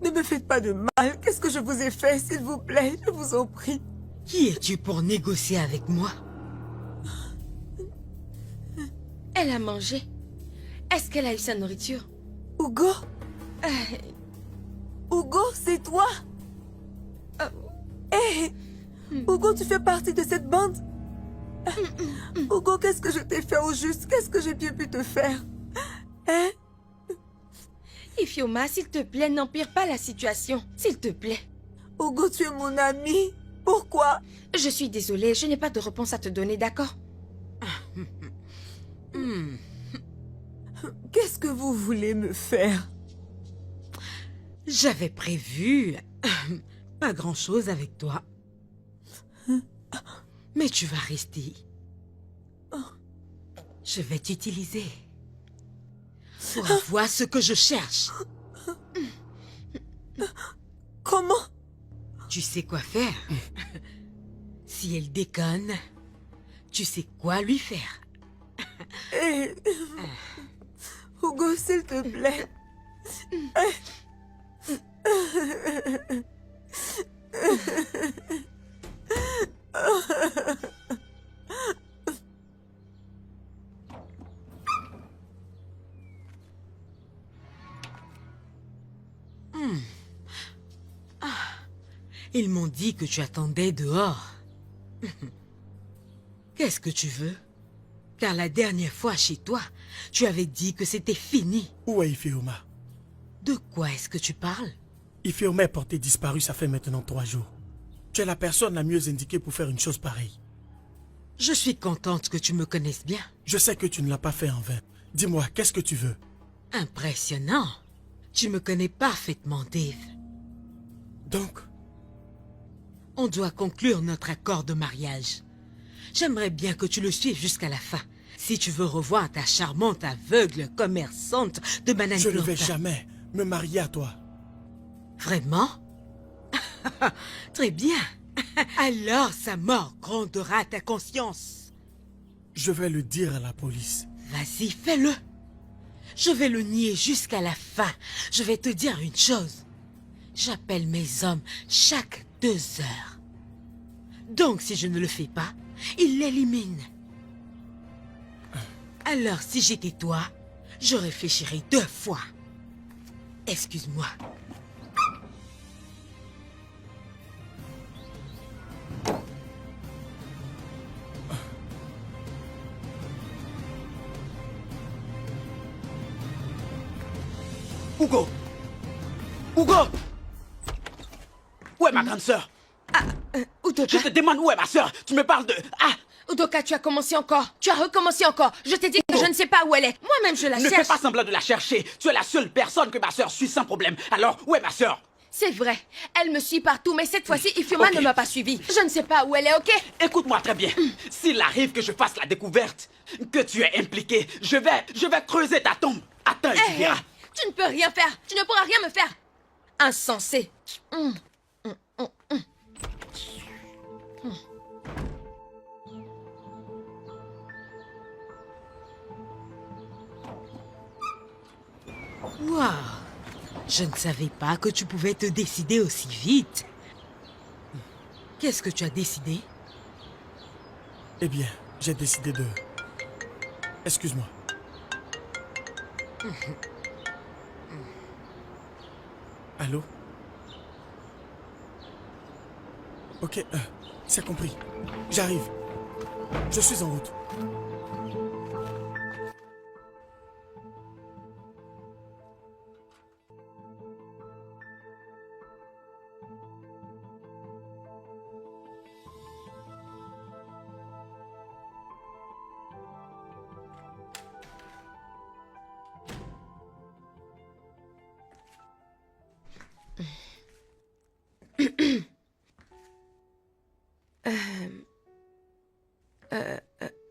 Ne me faites pas de mal. Qu'est-ce que je vous ai fait, s'il vous plaît? Je vous en prie. Qui es-tu pour négocier avec moi? Elle a mangé. Est-ce qu'elle a eu sa nourriture? Hugo? Hugo, c'est toi? Hé! Hugo, tu fais partie de cette bande? Hugo, qu'est-ce que je t'ai fait au juste? Qu'est-ce que j'ai bien pu te faire? Hein? Ifioma, s'il te plaît, n'empire pas la situation. S'il te plaît. Hugo, tu es mon ami. Pourquoi? Je suis désolée, je n'ai pas de réponse à te donner, d'accord? Qu'est-ce que vous voulez me faire? J'avais prévu pas grand-chose avec toi. Mais tu vas rester. Je vais t'utiliser pour avoir ce que je cherche. Comment? Tu sais quoi faire. Si elle déconne, tu sais quoi lui faire. Hé! Hugo, s'il te plaît. Ils m'ont dit que tu attendais dehors. Qu'est-ce que tu veux? Car la dernière fois chez toi, tu avais dit que c'était fini. Où est Ifeoma? De quoi est-ce que tu parles? Ifeoma est portée disparue, ça fait maintenant 3 jours. Tu es la personne la mieux indiquée pour faire une chose pareille. Je suis contente que tu me connaisses bien. Je sais que tu ne l'as pas fait en vain. Dis-moi, qu'est-ce que tu veux? Impressionnant. Tu me connais parfaitement, Dave. Donc, On doit conclure notre accord de mariage. J'aimerais bien que tu le suives jusqu'à la fin. Si tu veux revoir ta charmante aveugle commerçante de bananes je ne vais plantains. jamais me marier à toi. Vraiment? Très bien. Alors sa mort grondera ta conscience. Je vais le dire à la police. Vas-y, fais-le. Je vais le nier jusqu'à la fin. Je vais te dire une chose. J'appelle mes hommes chaque 2 heures. Donc si je ne le fais pas, ils l'éliminent. Alors si j'étais toi, je réfléchirais 2 fois. Excuse-moi. Hugo! Hugo! Où est ma grande sœur? Udoka, Je te demande où est ma sœur? Tu me parles de... Ah! Udoka, tu as commencé encore. Tu as recommencé encore. Je t'ai dit que je ne sais pas où elle est. Moi-même, je la Ne cherche. fais pas semblant de la chercher. Tu es la seule personne que ma sœur suit sans problème. Alors, où est ma sœur? C'est vrai. Elle me suit partout, mais cette fois-ci, Ifioma Ok. ne m'a pas suivi. Je ne sais pas où elle est, ok? Écoute-moi très bien. S'il arrive que je fasse la découverte, que tu es impliqué, je vais creuser ta tombe. Attends, et tu Hé, verras. tu ne peux rien faire. Tu ne pourras rien me faire. Insensé. Waouh! Je ne savais pas que tu pouvais te décider aussi vite. Qu'est-ce que tu as décidé? Eh bien, j'ai décidé de... Excuse-moi. Allô? Ok, c'est compris. J'arrive. Je suis en route.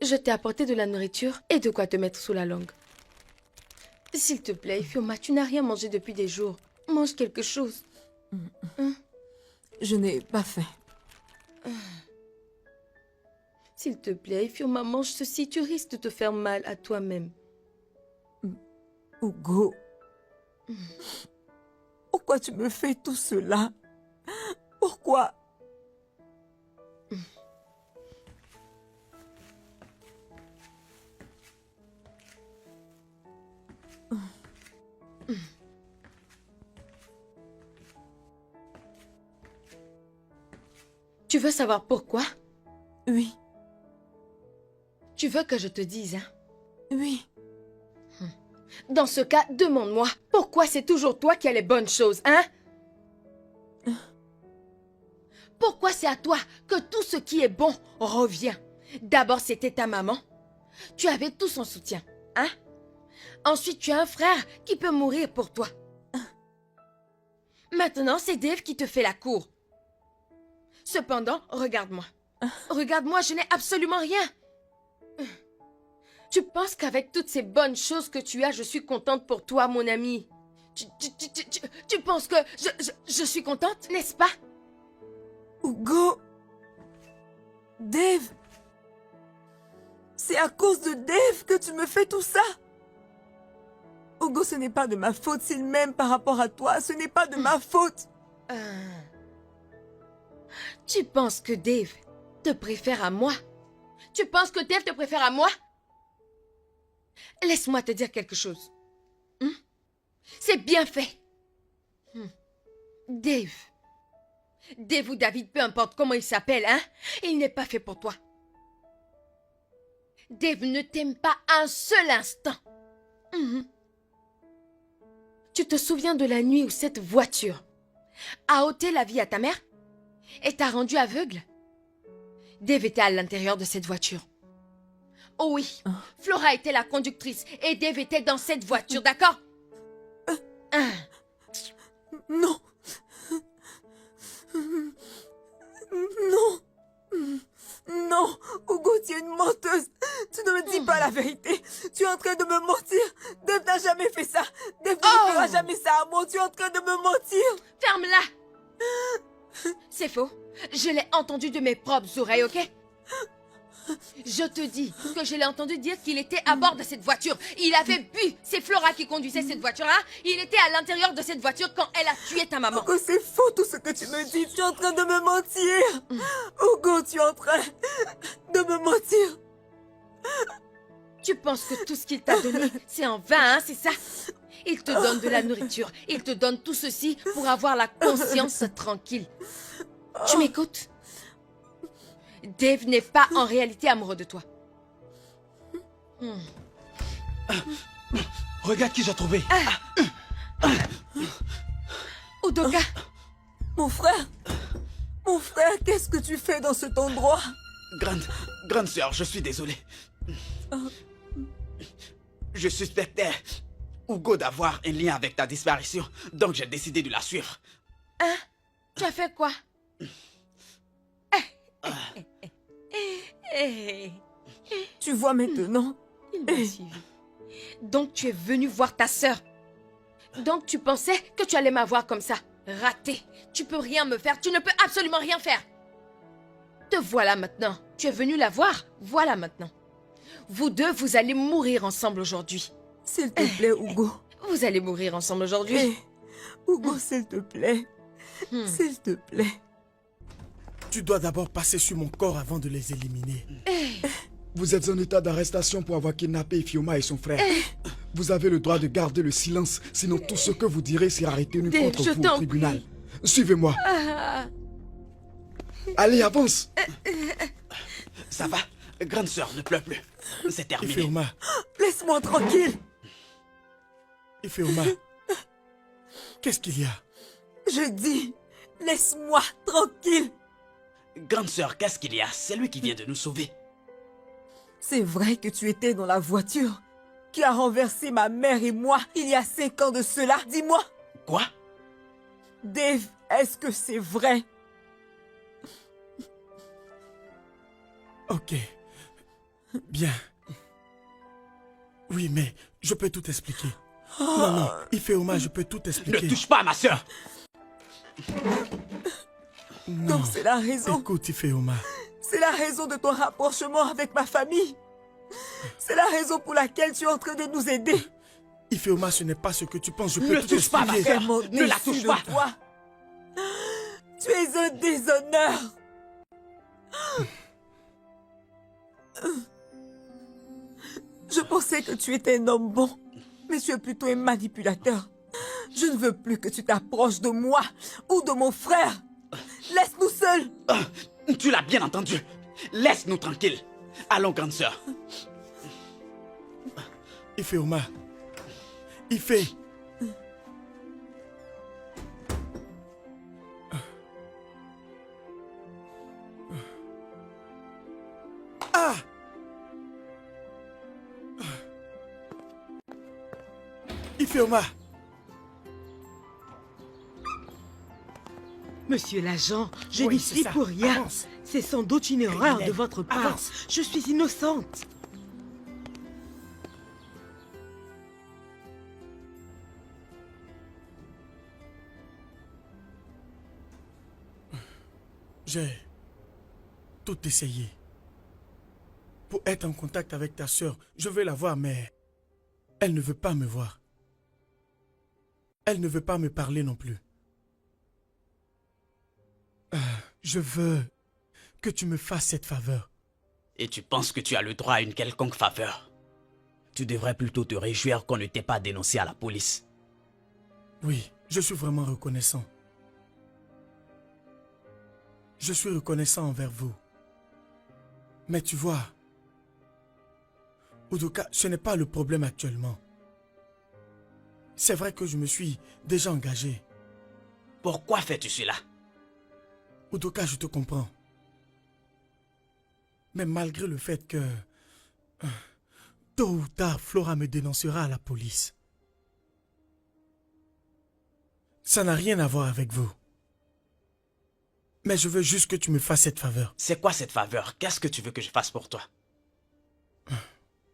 Je t'ai apporté de la nourriture et de quoi te mettre sous la langue. S'il te plaît, Fioma, tu n'as rien mangé depuis des jours. Mange quelque chose. Je n'ai pas faim. S'il te plaît, Fioma, mange ceci. Tu risques de te faire mal à toi-même. Hugo, pourquoi tu me fais tout cela? Pourquoi? Tu veux savoir pourquoi? Oui, Tu veux que je te dise, hein? oui. Dans ce cas, demande-moi, pourquoi c'est toujours toi qui as les bonnes choses, hein? Pourquoi c'est à toi que tout ce qui est bon revient? D'abord, c'était ta maman. Tu avais tout son soutien, hein? Ensuite, tu as un frère qui peut mourir pour toi. Maintenant, c'est Dave qui te fait la cour. Cependant, regarde-moi. Regarde-moi, je n'ai absolument rien. Tu penses qu'avec toutes ces bonnes choses que tu as, je suis contente pour toi, mon ami? Tu penses que je suis contente, n'est-ce pas? Hugo, Dave, c'est à cause de Dave que tu me fais tout ça. Hugo, ce n'est pas de ma faute s'il m'aime par rapport à toi. Ce n'est pas de ma faute. Tu penses que Dave te préfère à moi? Tu penses que Dave te préfère à moi? Laisse-moi te dire quelque chose. C'est bien fait. Dave ou David, peu importe comment il s'appelle, hein? Il n'est pas fait pour toi. Dave ne t'aime pas un seul instant. Tu te souviens de la nuit où cette voiture a ôté la vie à ta mère et t'a rendu aveugle? Dave était à l'intérieur de cette voiture. Oh oui, Flora était la conductrice et Dave était dans cette voiture, d'accord? Non. Non. Non. Hugo, tu es une menteuse. Tu ne me dis pas la vérité. Tu es en train de me mentir. Dave n'a jamais fait ça. Dave ne fera jamais ça à moi. Tu es en train de me mentir. Ferme-la! C'est faux. Je l'ai entendu de mes propres oreilles, ok? Je te dis que je l'ai entendu dire qu'il était à bord de cette voiture. Il avait bu. C'est Flora qui conduisait cette voiture-là. Il était à l'intérieur de cette voiture quand elle a tué ta maman. Hugo, c'est faux tout ce que tu me dis. Tu es en train de me mentir. Hugo, tu es en train de me mentir. Tu penses que tout ce qu'il t'a donné, c'est en vain, hein, c'est ça? Il te donne de la nourriture. Il te donne tout ceci pour avoir la conscience tranquille. Tu m'écoutes? Dave n'est pas en réalité amoureux de toi. Regarde qui j'ai trouvé. Udoka, Mon frère, qu'est-ce que tu fais dans cet endroit? Grande sœur, je suis désolé. Je suspectais Hugo d'avoir un lien avec ta disparition, donc j'ai décidé de la suivre. hein? Tu as fait quoi? Tu vois maintenant? Il m'a suivi. Donc tu es venu voir ta sœur. Donc tu pensais que tu allais m'avoir comme ça. Raté. Tu peux rien me faire. Tu ne peux absolument rien faire. Te voilà maintenant. Tu es venu la voir. Voilà maintenant. Vous deux, vous allez mourir ensemble aujourd'hui. S'il te plaît, Hugo. Vous allez mourir ensemble aujourd'hui. Hé, Hugo, s'il te plaît. S'il te plaît. Tu dois d'abord passer sur mon corps avant de les éliminer. Vous êtes en état d'arrestation pour avoir kidnappé Fioma et son frère. Vous avez le droit de garder le silence, sinon tout ce que vous direz sera retenu Dave, contre je vous t'en au tribunal. Suivez-moi. Allez, avance. Ça va? Grande sœur, ne pleure plus. C'est terminé. Ifeoma, Laisse-moi tranquille. Ifeoma, qu'est-ce qu'il y a? Je dis, laisse-moi tranquille. Grande sœur, qu'est-ce qu'il y a? C'est lui qui vient de nous sauver. C'est vrai que tu étais dans la voiture qui a renversé ma mère et moi il y a 5 ans de cela. Dis-moi, Quoi? Dave, est-ce que c'est vrai? Ok. Bien. Oui, mais je peux tout expliquer. Non, non, Ifeoma, je peux tout Ne expliquer. touche pas à ma sœur! Non, Donc c'est la raison. écoute, Ifeoma. C'est la raison de ton rapprochement avec ma famille. C'est la raison pour laquelle tu es en train de nous aider. Ifeoma, ce n'est pas ce que tu penses. Je peux Ne tout touche pas à ma expliquer. sœur! Vraiment Ne la déçu touche de pas! toi. Tu es un déshonneur. Je pensais que tu étais un homme bon, mais tu es plutôt un manipulateur. Je ne veux plus que tu t'approches de moi ou de mon frère. Laisse-nous seuls. Tu l'as bien entendu. Laisse-nous tranquilles. Allons, grande sœur. Ifeoma. Ife. Ah! Ifeoma. Monsieur l'agent, je Oui, n'y c'est suis ça. pour rien. Avance. C'est sans doute une erreur de votre part. Avance. Je suis innocente. J'ai tout essayé. Pour être en contact avec ta sœur, je veux la voir, mais elle ne veut pas me voir. Elle ne veut pas me parler non plus. Je veux que tu me fasses cette faveur. Et tu penses que tu as le droit à une quelconque faveur? Tu devrais plutôt te réjouir qu'on ne t'ait pas dénoncé à la police. Oui, je suis vraiment reconnaissant. Je suis reconnaissant envers vous. Mais tu vois, Udoka, ce n'est pas le problème actuellement. C'est vrai que je me suis déjà engagé. Pourquoi fais-tu cela? Udoka, je te comprends. Mais malgré le fait que tôt ou tard, Flora me dénoncera à la police. Ça n'a rien à voir avec vous. Mais je veux juste que tu me fasses cette faveur. C'est quoi cette faveur? Qu'est-ce que tu veux que je fasse pour toi?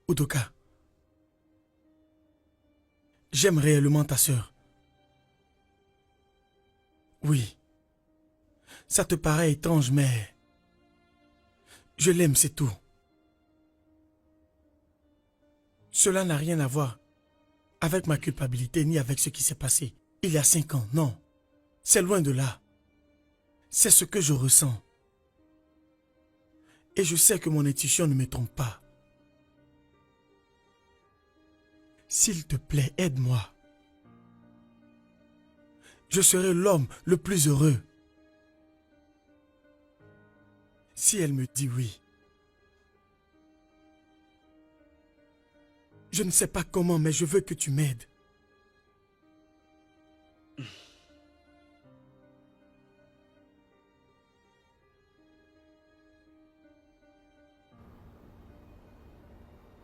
Udoka, j'aime réellement ta sœur. Oui. Ça te paraît étrange, mais je l'aime, c'est tout. Cela n'a rien à voir avec ma culpabilité ni avec ce qui s'est passé il y a 5 ans, non. C'est loin de là. C'est ce que je ressens. Et je sais que mon intuition ne me trompe pas. S'il te plaît, aide-moi. Je serai l'homme le plus heureux. Si elle me dit oui. Je ne sais pas comment, mais je veux que tu m'aides.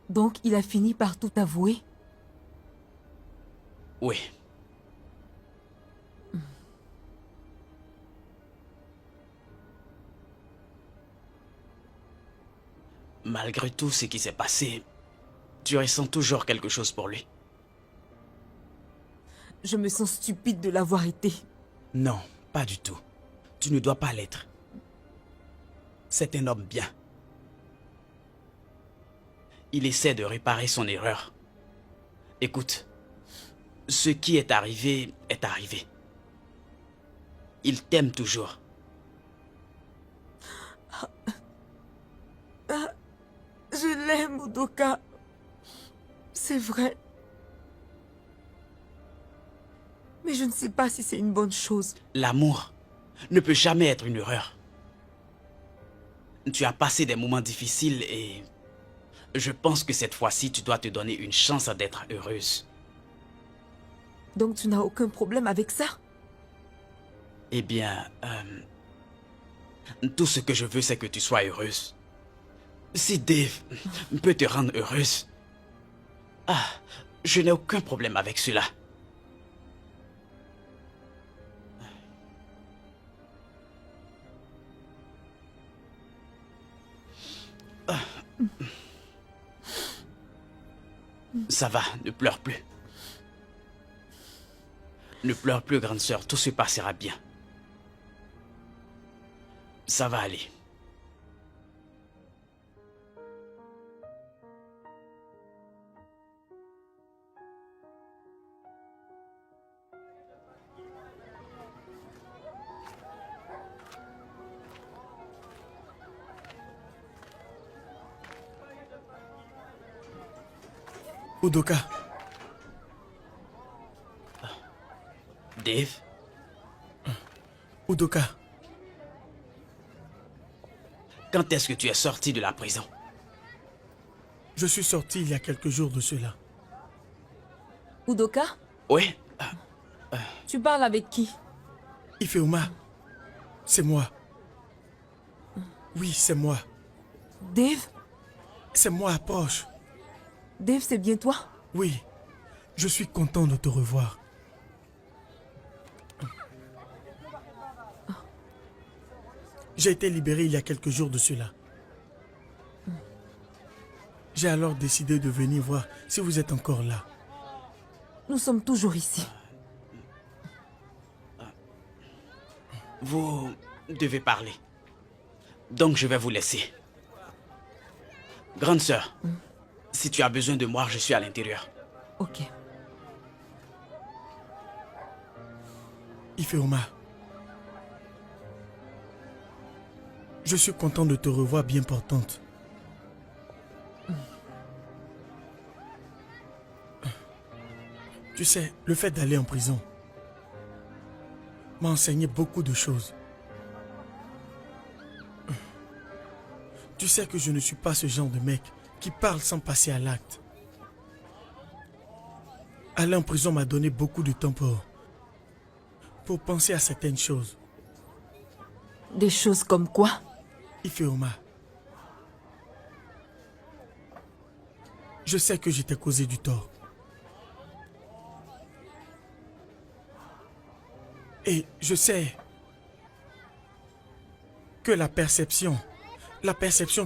Donc il a fini par tout avouer? Oui. Malgré tout ce qui s'est passé, tu ressens toujours quelque chose pour lui. Je me sens stupide de l'avoir été. Non, pas du tout. Tu ne dois pas l'être. C'est un homme bien. Il essaie de réparer son erreur. Écoute, ce qui est arrivé est arrivé. Il t'aime toujours. Je l'aime, Udoka. C'est vrai. Mais je ne sais pas si c'est une bonne chose. L'amour ne peut jamais être une erreur. Tu as passé des moments difficiles et je pense que cette fois-ci, tu dois te donner une chance d'être heureuse. Donc tu n'as aucun problème avec ça? Eh bien, tout ce que je veux, c'est que tu sois heureuse. Si Dave peut te rendre heureuse, je n'ai aucun problème avec cela. Ça va, ne pleure plus. Ne pleure plus, grande sœur, tout se passera bien. Ça va aller. Udoka, Dave, Udoka, quand est-ce que tu es sorti de la prison? je suis sorti il y a quelques jours de cela. Udoka, Oui, tu parles avec qui? Ifeoma, c'est moi. Oui, c'est moi. Dave? C'est moi, approche. Dave, c'est bien toi? Oui, je suis content de te revoir. J'ai été libéré il y a quelques jours de cela. J'ai alors décidé de venir voir si vous êtes encore là. Nous sommes toujours ici. vous devez parler. Donc je vais vous laisser. Grande sœur, si tu as besoin de moi, je suis à l'intérieur. Ok. Ifeoma, je suis content de te revoir bien portante. Tu sais, le fait d'aller en prison m'a enseigné beaucoup de choses. Tu sais que je ne suis pas ce genre de mec qui parle sans passer à l'acte. Aller en prison m'a donné beaucoup de temps pour penser à certaines choses. Des choses comme quoi? Ifeoma, je sais que je t'ai causé du tort. Et je sais que la perception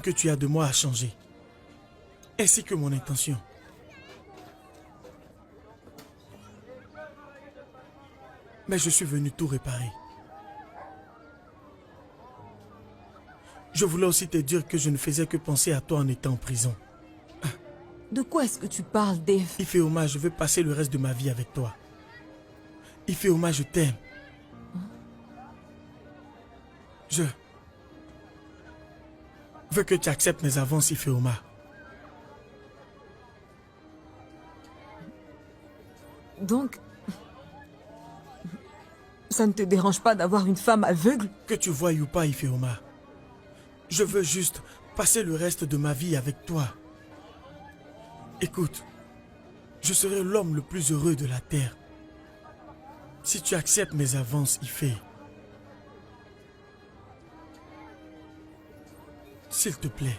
que tu as de moi a changé. Ainsi que mon intention. Mais je suis venu tout réparer. Je voulais aussi te dire que je ne faisais que penser à toi en étant en prison. De quoi est-ce que tu parles, Dave? Ifeoma, je veux passer le reste de ma vie avec toi. Ifeoma, je t'aime. Je veux que tu acceptes mes avances, Ifeoma. Donc, ça ne te dérange pas d'avoir une femme aveugle? Que tu voies ou pas, Ifeoma. Je veux juste passer le reste de ma vie avec toi. Écoute, je serai l'homme le plus heureux de la terre. Si tu acceptes mes avances, Ife. S'il te plaît.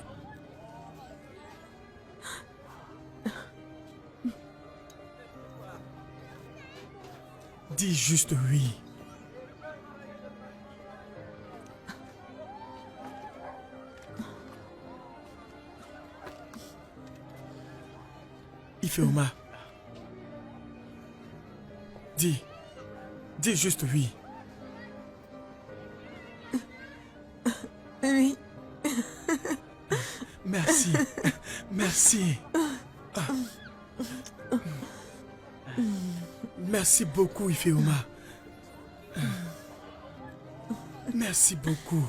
Dis juste oui. Ifeoma. Dis juste oui. Oui. Merci. Merci. Merci beaucoup, Ifeoma. Merci beaucoup.